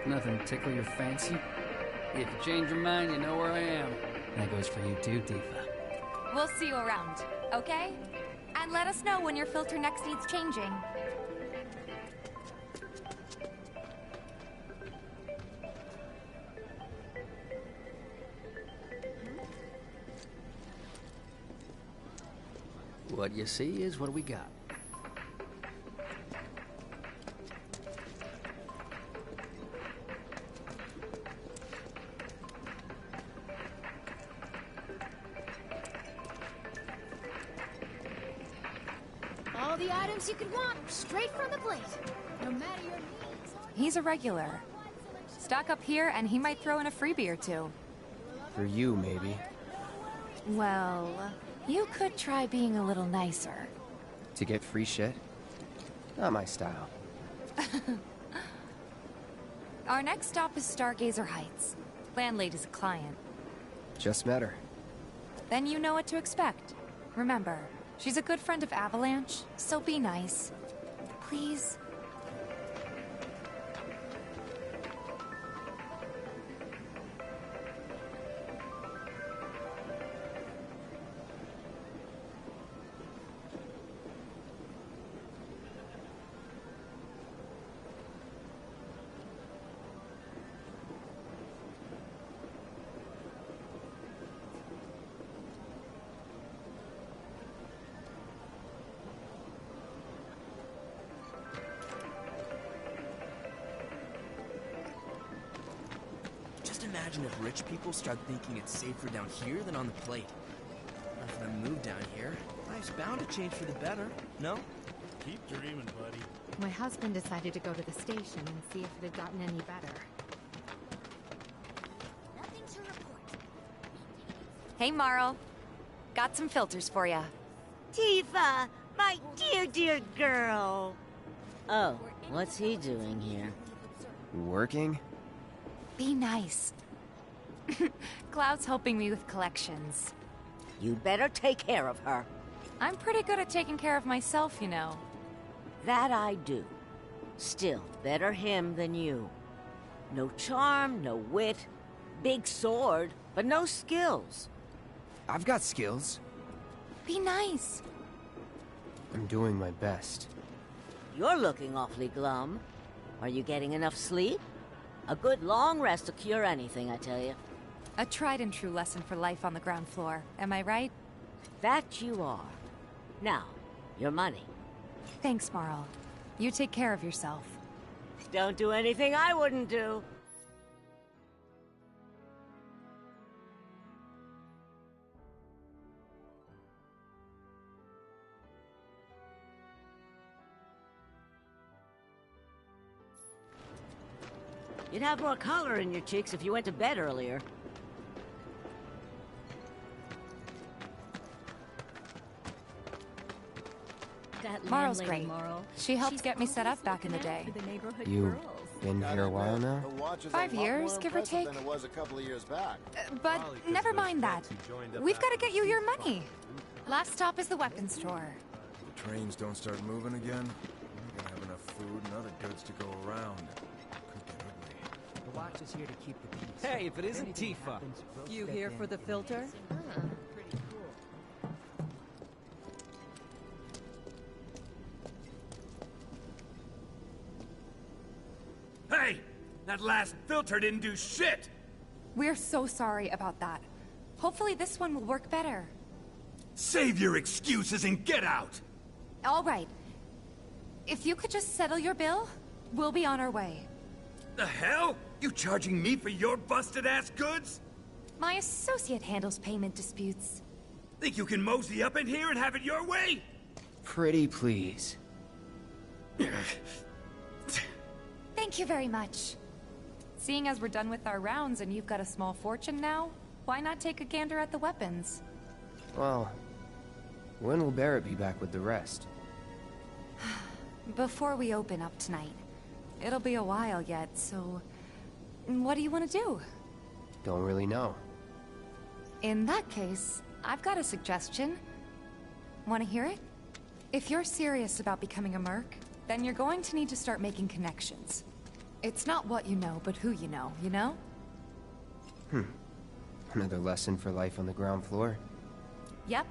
Nothing tickle your fancy? If you change your mind, you know where I am. That goes for you too, Tifa. We'll see you around, okay? And let us know when your filter next needs changing. What you see is what we got. All the items you could want, straight from the plate. No matter your needs. He's a regular. Stock up here and he might throw in a freebie or two. For you, maybe. Well, you could try being a little nicer. To get free shit? Not my style. Our next stop is Stargazer Heights. Landlady's a client. Just met her. Then you know what to expect. Remember, she's a good friend of Avalanche, so be nice. Please? Just imagine if rich people start thinking it's safer down here than on the plate. After I move down here, life's bound to change for the better, no? Keep dreaming, buddy. My husband decided to go to the station and see if it had gotten any better. Nothing to report. Hey, Marl. Got some filters for ya. Tifa, my dear, dear girl. Oh, what's he doing here? Working? Be nice. Cloud's helping me with collections. You'd better take care of her. I'm pretty good at taking care of myself, you know. That I do. Still, better him than you. No charm, no wit. Big sword, but no skills. I've got skills. Be nice. I'm doing my best. You're looking awfully glum. Are you getting enough sleep? A good long rest will cure anything, I tell you. A tried and true lesson for life on the ground floor, am I right? That you are. Now, your money. Thanks, Marl. You take care of yourself. Don't do anything I wouldn't do. You'd have more color in your cheeks if you went to bed earlier. Marl's great. She helped get me set up back in the day. You been here a while now? 5 years, give or take. Than it was a couple of years back. But never mind that. We've got to get you your money. Last stop is the weapons store. The trains don't start moving again. We're gonna have enough food and other goods to go around. Could get ugly. The watch is here to keep the peace. Hey, if it isn't Tifa. You here for the filter? Hey! That last filter didn't do shit! We're so sorry about that. Hopefully this one will work better. Save your excuses and get out! All right. If you could just settle your bill, we'll be on our way. The hell? You charging me for your busted-ass goods? My associate handles payment disputes. Think you can mosey up in here and have it your way? Pretty please. Thank you very much. Seeing as we're done with our rounds and you've got a small fortune now, why not take a gander at the weapons? Well, when will Barrett be back with the rest? Before we open up tonight. It'll be a while yet, so... what do you want to do? Don't really know. In that case, I've got a suggestion. Want to hear it? If you're serious about becoming a merc, then you're going to need to start making connections. It's not what you know, but who you know, you know? Another lesson for life on the ground floor? Yep.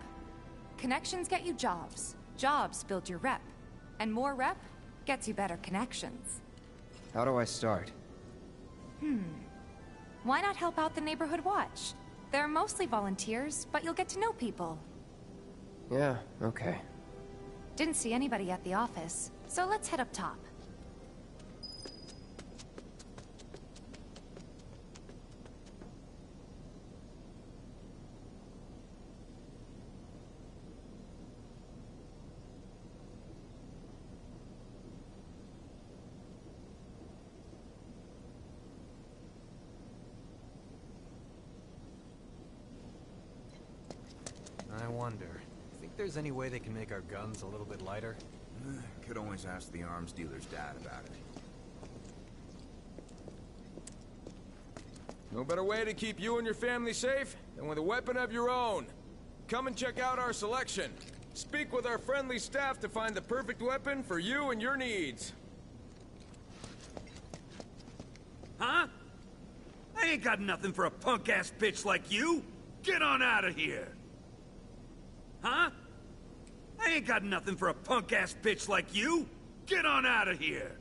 Connections get you jobs. Jobs build your rep. And more rep gets you better connections. How do I start? Why not help out the Neighborhood Watch? They're mostly volunteers, but you'll get to know people. Yeah, okay. Didn't see anybody at the office, so let's head up top. I wonder. Think there's any way they can make our guns a little bit lighter? Could always ask the arms dealer's dad about it. No better way to keep you and your family safe than with a weapon of your own. Come and check out our selection. Speak with our friendly staff to find the perfect weapon for you and your needs. Huh? I ain't got nothing for a punk-ass bitch like you! Get on out of here! Huh? I ain't got nothing for a punk-ass bitch like you! Get on out of here!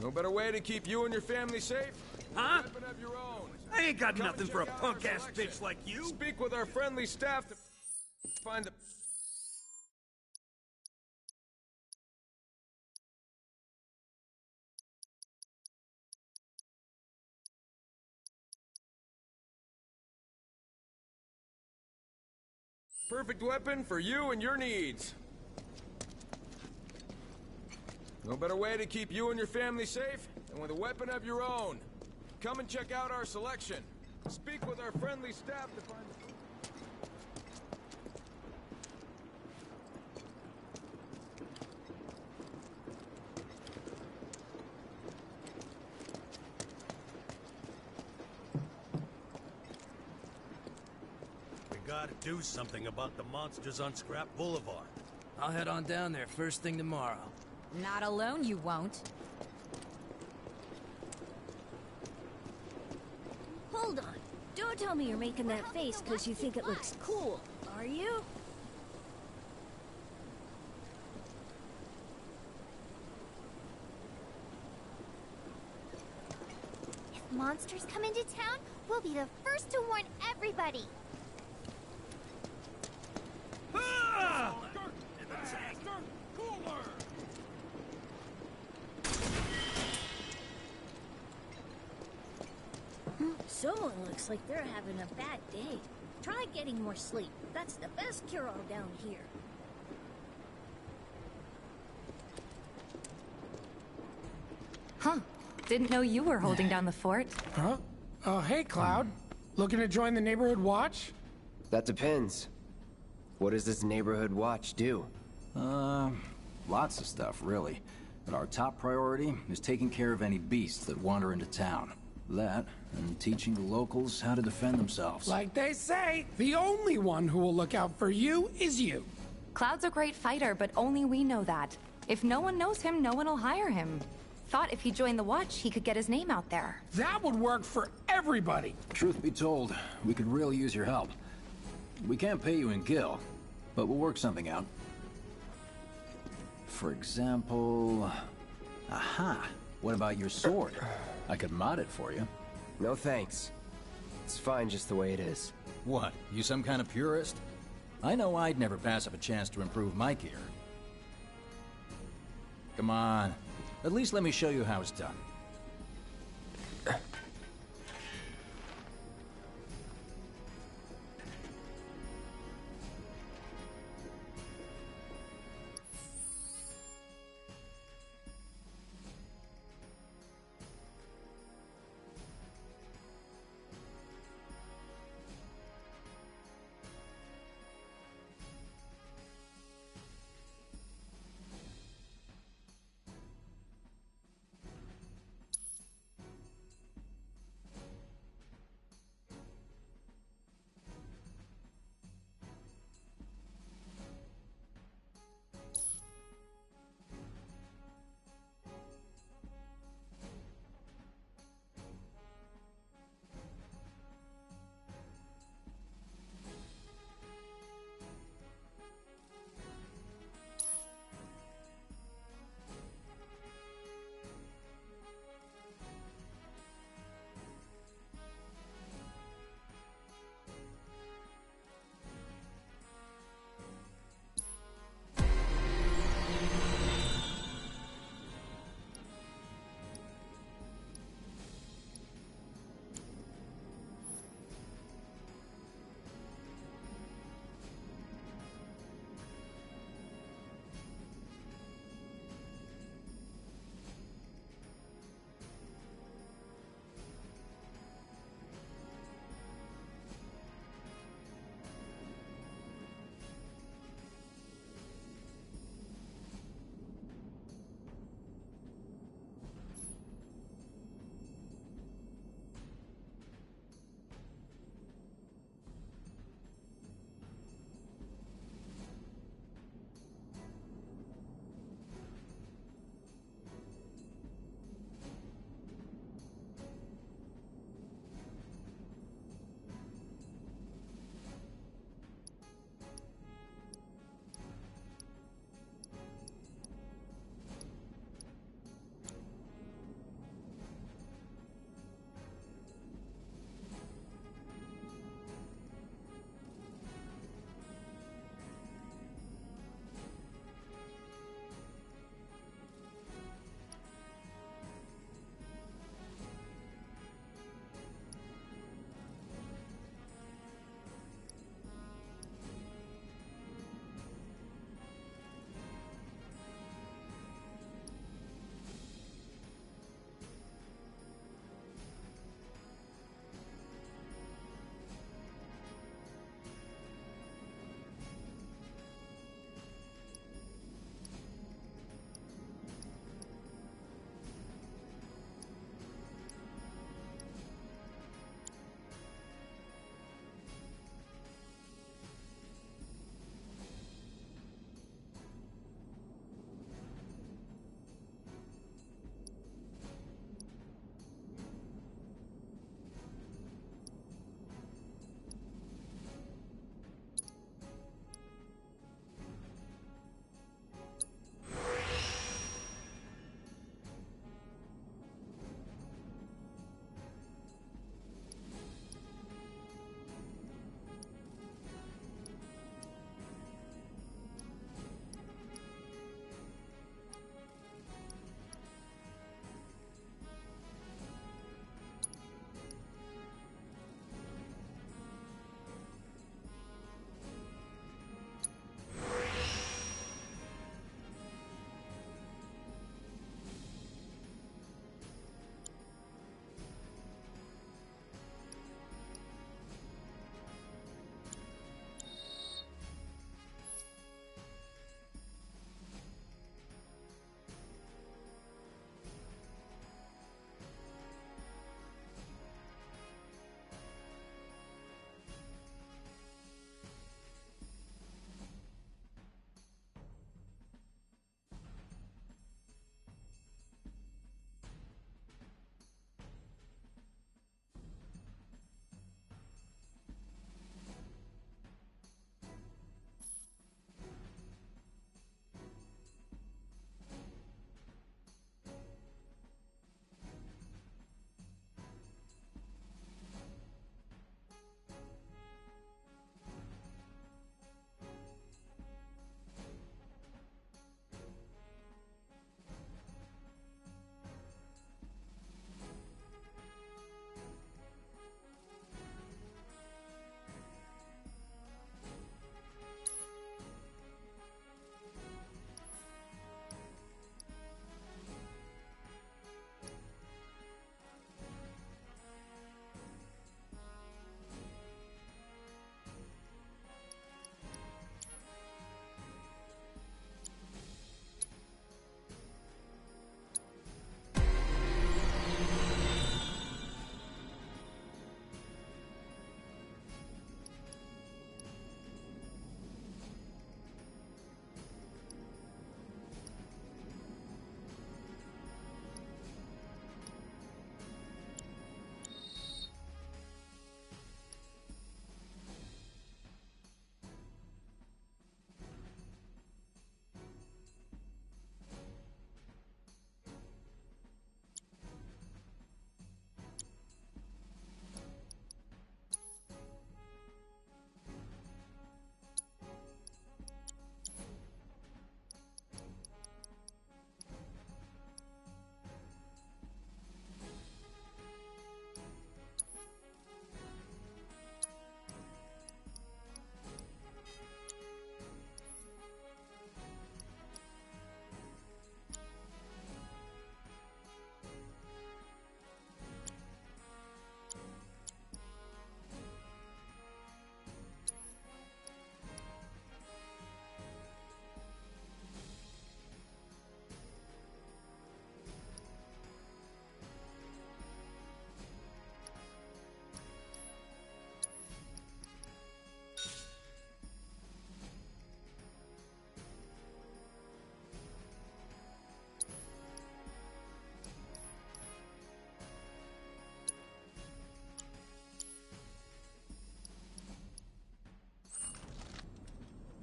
No better way to keep you and your family safe? Huh? Weapon of your own. I ain't got Come nothing and for a check out our punk-ass selection. bitch like you! Speak with our friendly staff to find the... perfect weapon for you and your needs. No better way to keep you and your family safe than with a weapon of your own. Come and check out our selection. Speak with our friendly staff to find... We gotta do something about the monsters on Scrap Boulevard. I'll head on down there first thing tomorrow. Not alone, you won't. Hold on. Don't tell me you're making that face because you think it looks cool, are you? If monsters come into town, we'll be the first to warn everybody. Ah! Someone looks like they're having a bad day. Try getting more sleep. That's the best cure-all down here. Huh. Didn't know you were holding down the fort. Huh? Oh, hey, Cloud. Looking to join the Neighborhood Watch? That depends. What does this neighborhood watch do? Lots of stuff, really. But our top priority is taking care of any beasts that wander into town. That, and teaching the locals how to defend themselves. Like they say, the only one who will look out for you is you. Cloud's a great fighter, but only we know that. If no one knows him, no one will hire him. Thought if he joined the Watch, he could get his name out there. That would work for everybody. Truth be told, we could really use your help. We can't pay you in gil, but we'll work something out. For example... Aha! What about your sword? I could mod it for you. No thanks. It's fine just the way it is. What, you some kind of purist? I know I'd never pass up a chance to improve my gear. Come on. At least let me show you how it's done.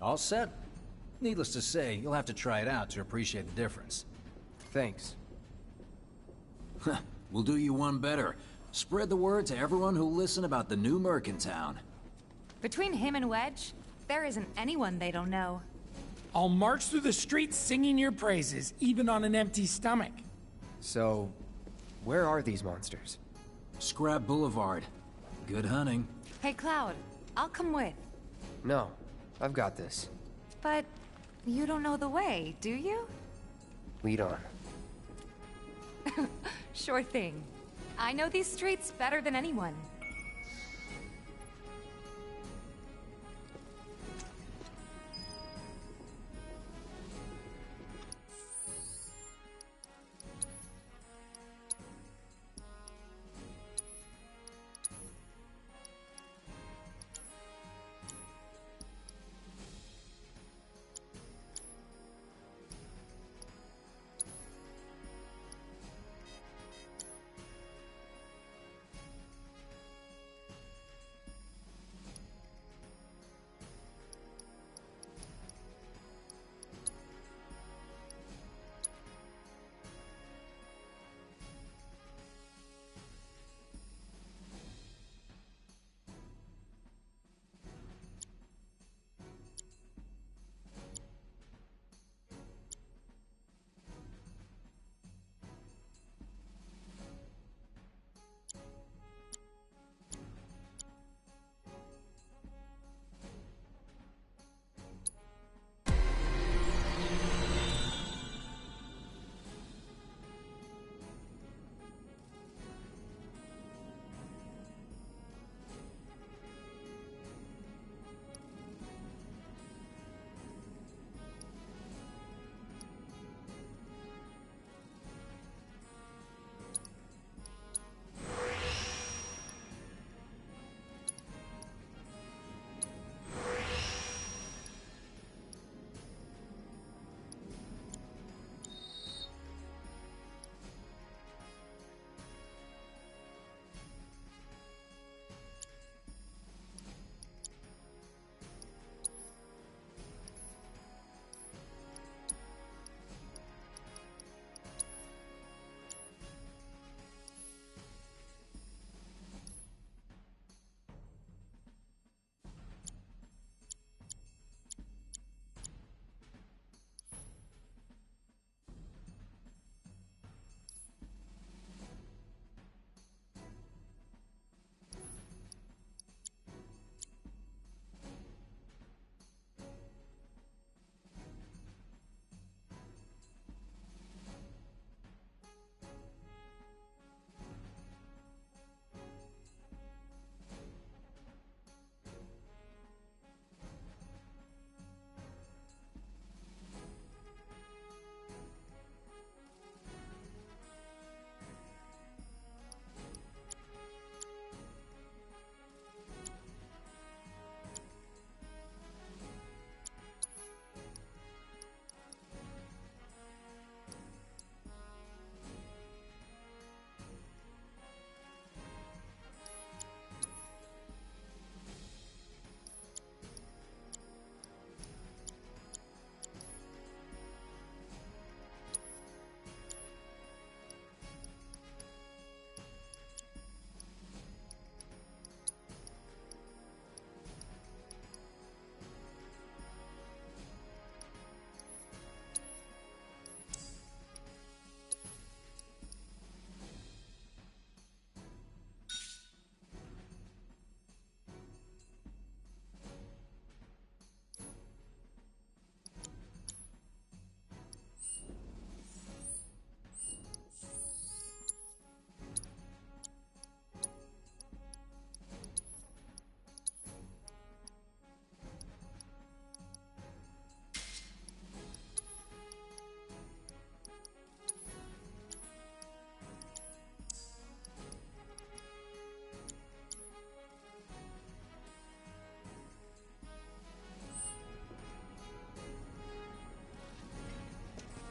All set. Needless to say, you'll have to try it out to appreciate the difference. Thanks. We'll do you one better. Spread the word to everyone who'll listen about the new Merc in town. Between him and Wedge, there isn't anyone they don't know. I'll march through the streets singing your praises, even on an empty stomach. So, where are these monsters? Scrap Boulevard. Good hunting. Hey, Cloud, I'll come with. No, I've got this. But you don't know the way, do you? Lead on. Sure thing. I know these streets better than anyone.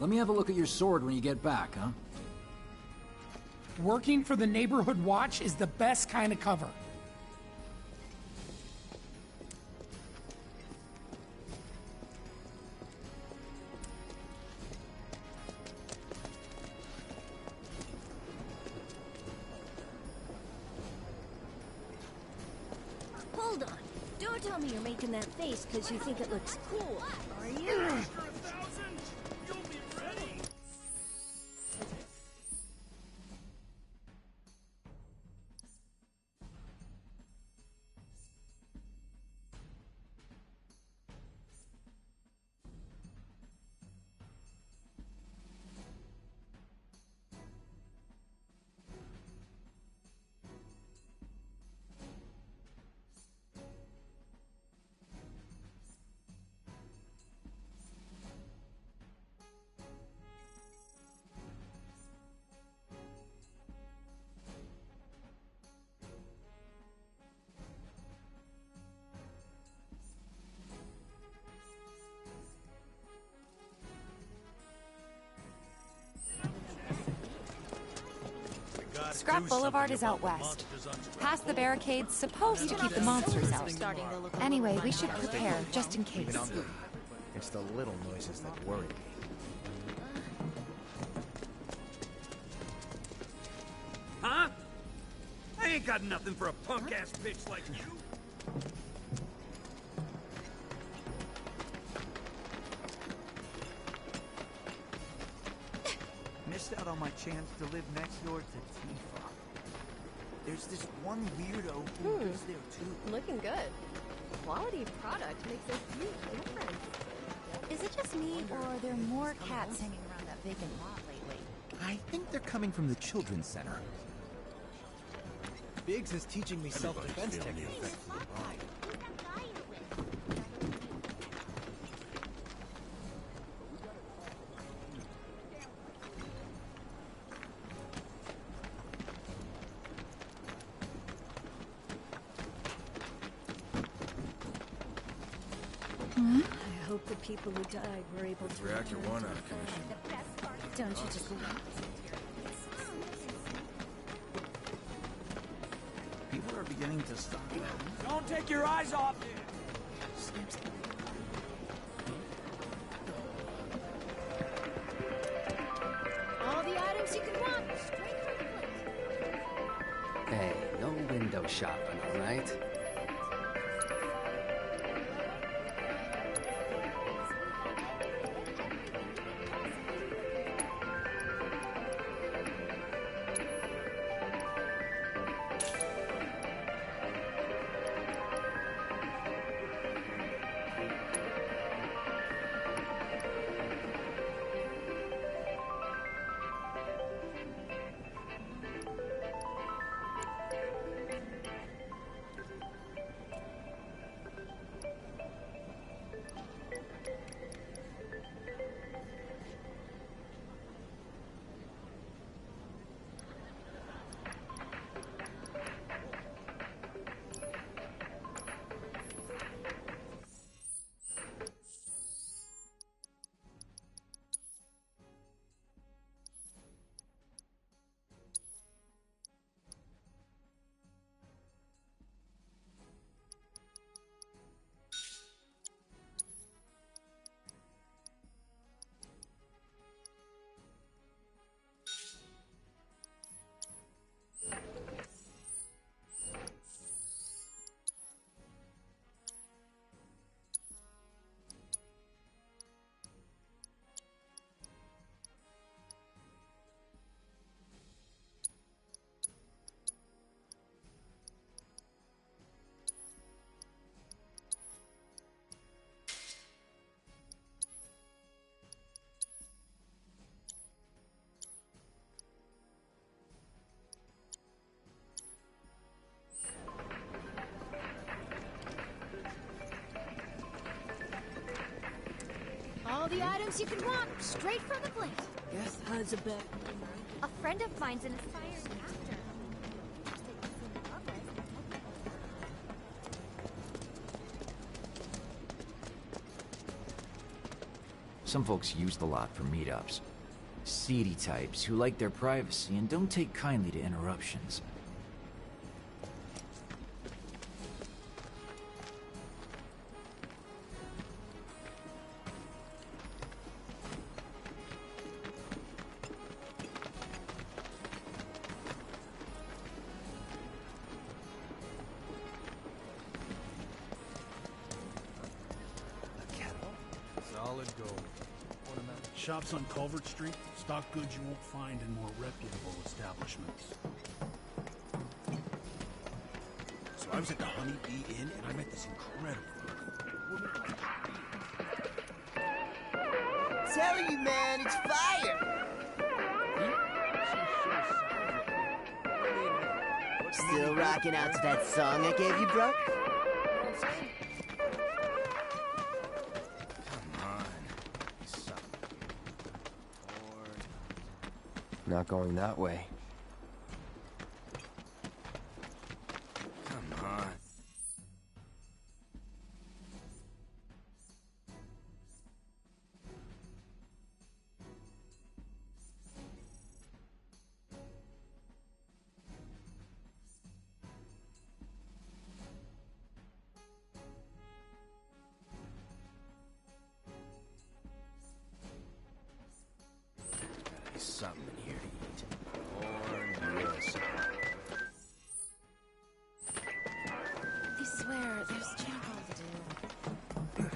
Let me have a look at your sword when you get back, huh? Working for the Neighborhood Watch is the best kind of cover. Don't tell me you're making that face because you think it looks cool, are you? Scrap Boulevard is out west. Past the barricades, supposed to keep the monsters out. Anyway, we should prepare, just in case. It's the little noises that worry me. Huh? I ain't got nothing for a punk-ass bitch like you. Missed out on my chance to live next door to Tifa. There's this one weirdo who lives there too. Looking good. Quality product makes a huge difference. Is it just me, or are there more cats hanging around that vacant lot lately? I think they're coming from the children's center. Biggs is teaching me self-defense techniques. I hope the people who died were able to... Reactor 1 out of commission. Don't you just love People are beginning to stop. Don't take your eyes off it! all the items you could want, straight from the place. Hey, no window shopping, alright? All the items you could want, straight from the place. Yes. How's it back? A friend of mine's an aspiring actor. Some folks use the lot for meetups. Seedy types who like their privacy and don't take kindly to interruptions. Solid gold. Shops on Culvert Street stock goods you won't find in more reputable establishments. So I was at the Honey Bee Inn and I met this incredible woman. Telling you, man, it's fire! Still rocking out to that song I gave you, bro? Not going that way. Come on. Gotta be something in here to eat. Or yes. I swear, there's jack all to do.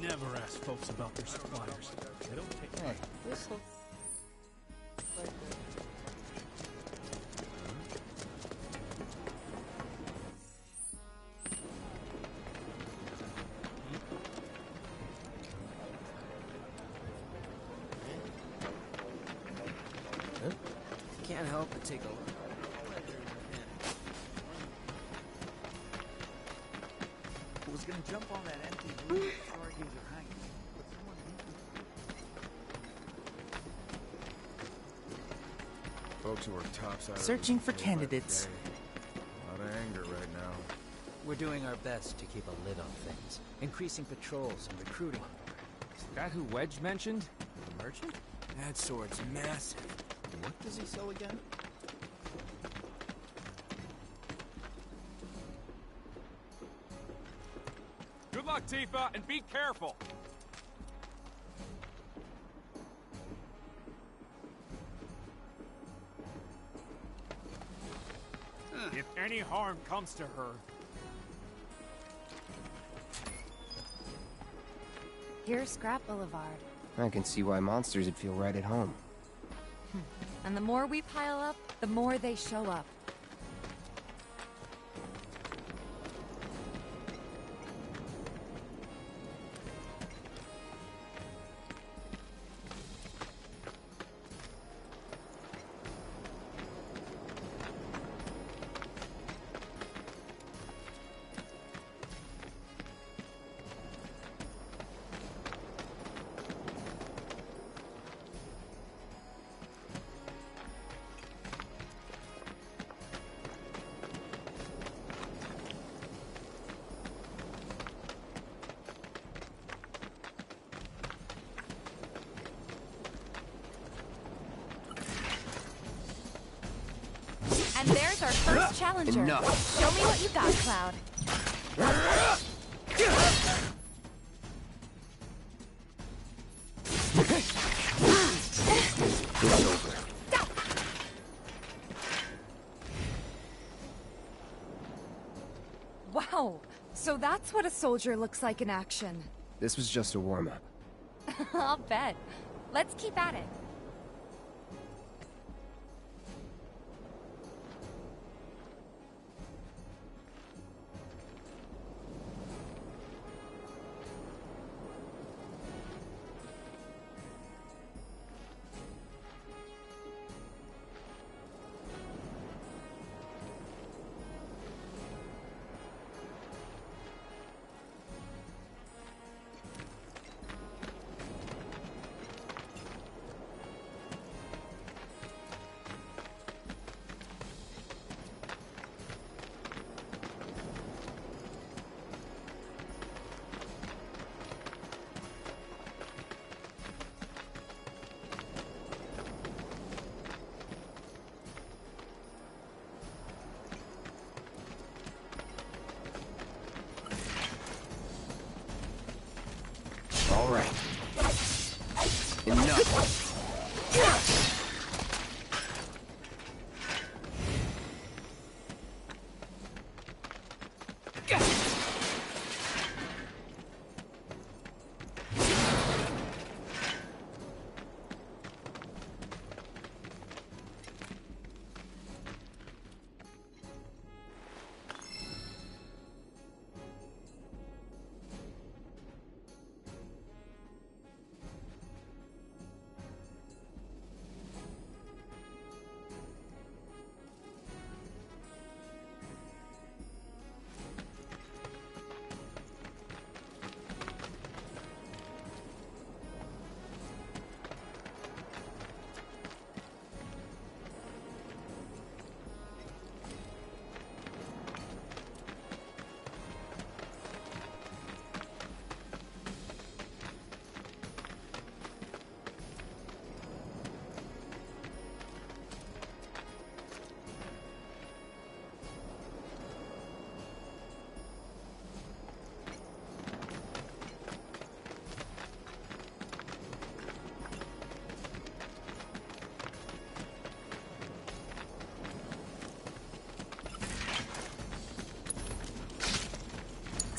Never ask folks about their suppliers. They don't take care. This looks like Can't help but take a look. I was gonna jump on that empty room stargazer hanging. But someone Folks who are topside. Searching for candidates. A lot of anger right now. we're doing our best to keep a lid on things, increasing patrols and recruiting. Is that who Wedge mentioned? The merchant? That sword's massive. What does he sell again? Good luck, Tifa, and be careful! If any harm comes to her... Here's Scrap Boulevard. I can see why monsters would feel right at home. And the more we pile up, the more they show up. And there's our first challenger. Enough. Show me what you got, Cloud. It's over. Wow, so that's what a soldier looks like in action. This was just a warm-up. I'll bet. Let's keep at it. All right. Enough.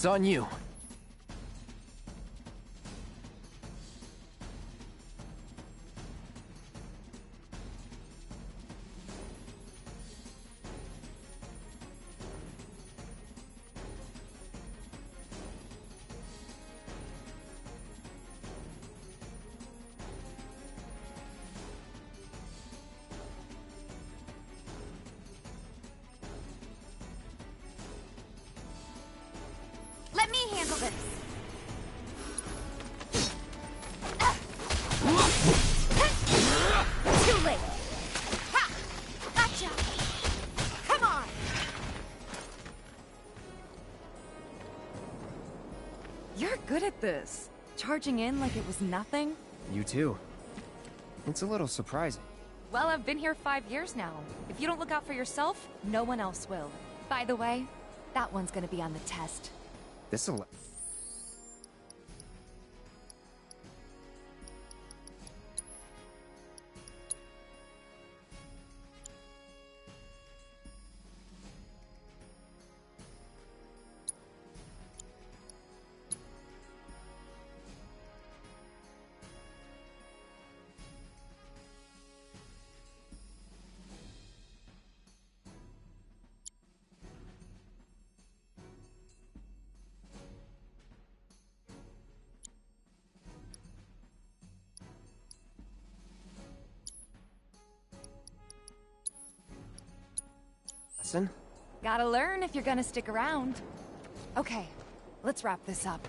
It's on you. Let me handle this. Too late. Ha! Gotcha. Come on. You're good at this. Charging in like it was nothing. You too. It's a little surprising. Well, I've been here 5 years now. If you don't look out for yourself, no one else will. By the way, that one's gonna be on the test. This'll... Lesson? Gotta learn if you're gonna stick around. Okay, let's wrap this up.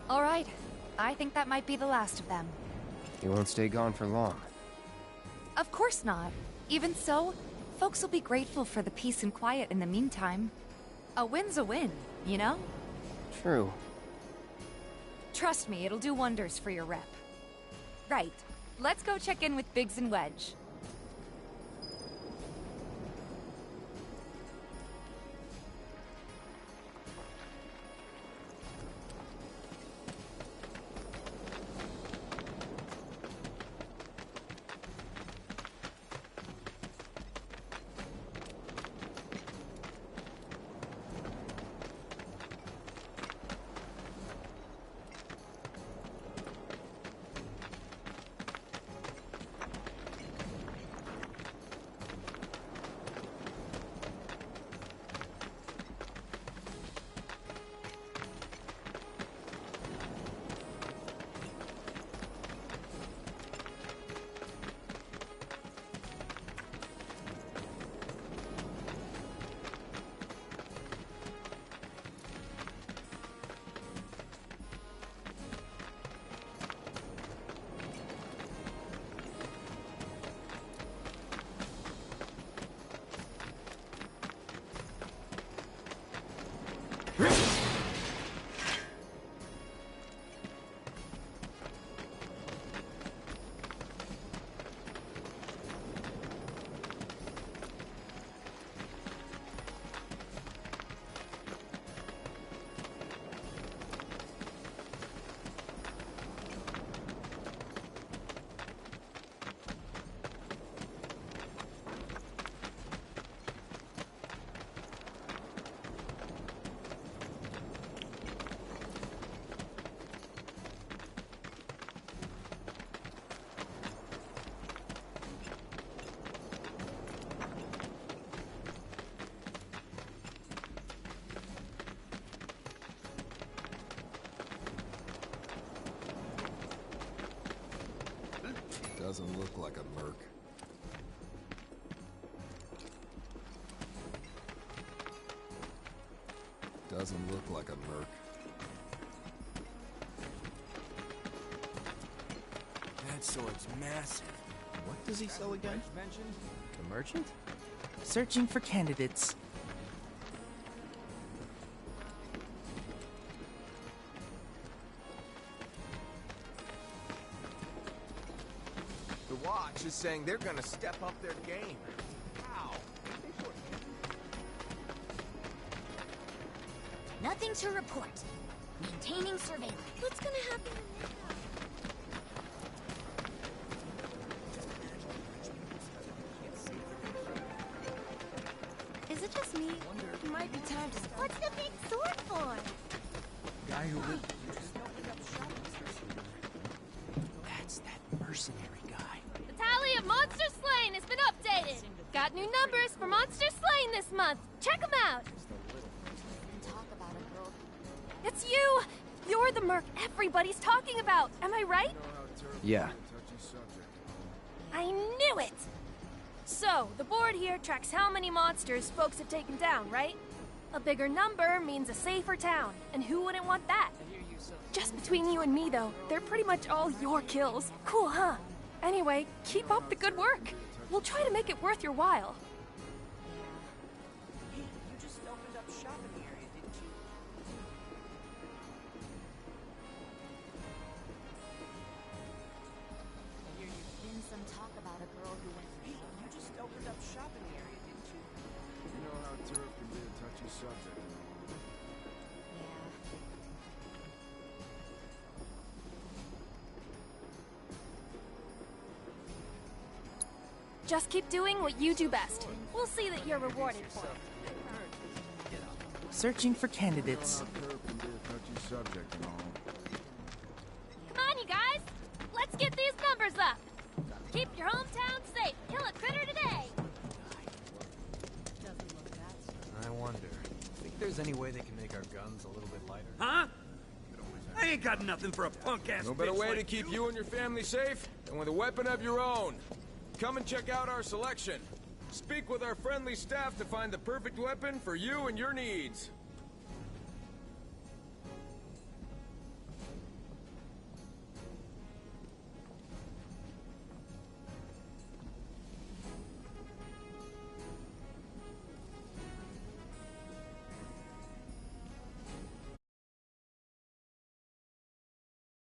All right, I think that might be the last of them. You won't stay gone for long. Of course not. Even so, folks will be grateful for the peace and quiet in the meantime. A win's a win, you know? True. Trust me, it'll do wonders for your rep. Right, let's go check in with Biggs and Wedge. Doesn't look like a merc. Doesn't look like a merc. That sword's massive. What does he sell again? The merchant? Searching for candidates. The Watch is saying they're gonna step up their game. How? Nothing to report. Maintaining surveillance. What's gonna happen now? Is it just me? It might be time to... What's the big sword for? Guy who lived... That's that mercenary guy. The tally of monsters slain has been updated. Got new numbers for monsters slain this month. Check them out. Talk about a girl. It's you! You're the merc everybody's talking about. Am I right? Yeah. I knew it! So, the board here tracks how many monsters folks have taken down, right? A bigger number means a safer town, and who wouldn't want that? Just between you and me, though, they're pretty much all your kills. Cool, huh? Anyway, keep up the good work. We'll try to make it worth your while. Hey, you just opened up shop in the area, didn't you? There's been some talk about a girl who went... Hey, you just opened up shop in the area, didn't you? You know how turf can be a touchy subject. Just keep doing what you do best. We'll see that you're rewarded for it. Searching for candidates. Turf can be a touchy subject and all. Come on, you guys! Let's get these numbers up! Keep your hometown safe! Kill a critter today! I wonder. Think there's any way they can make our guns a little bit lighter? Huh? I ain't got nothing for a punk-ass No better bitch way like to keep you and your family safe than with a weapon of your own. Come and check out our selection. Speak with our friendly staff to find the perfect weapon for you and your needs.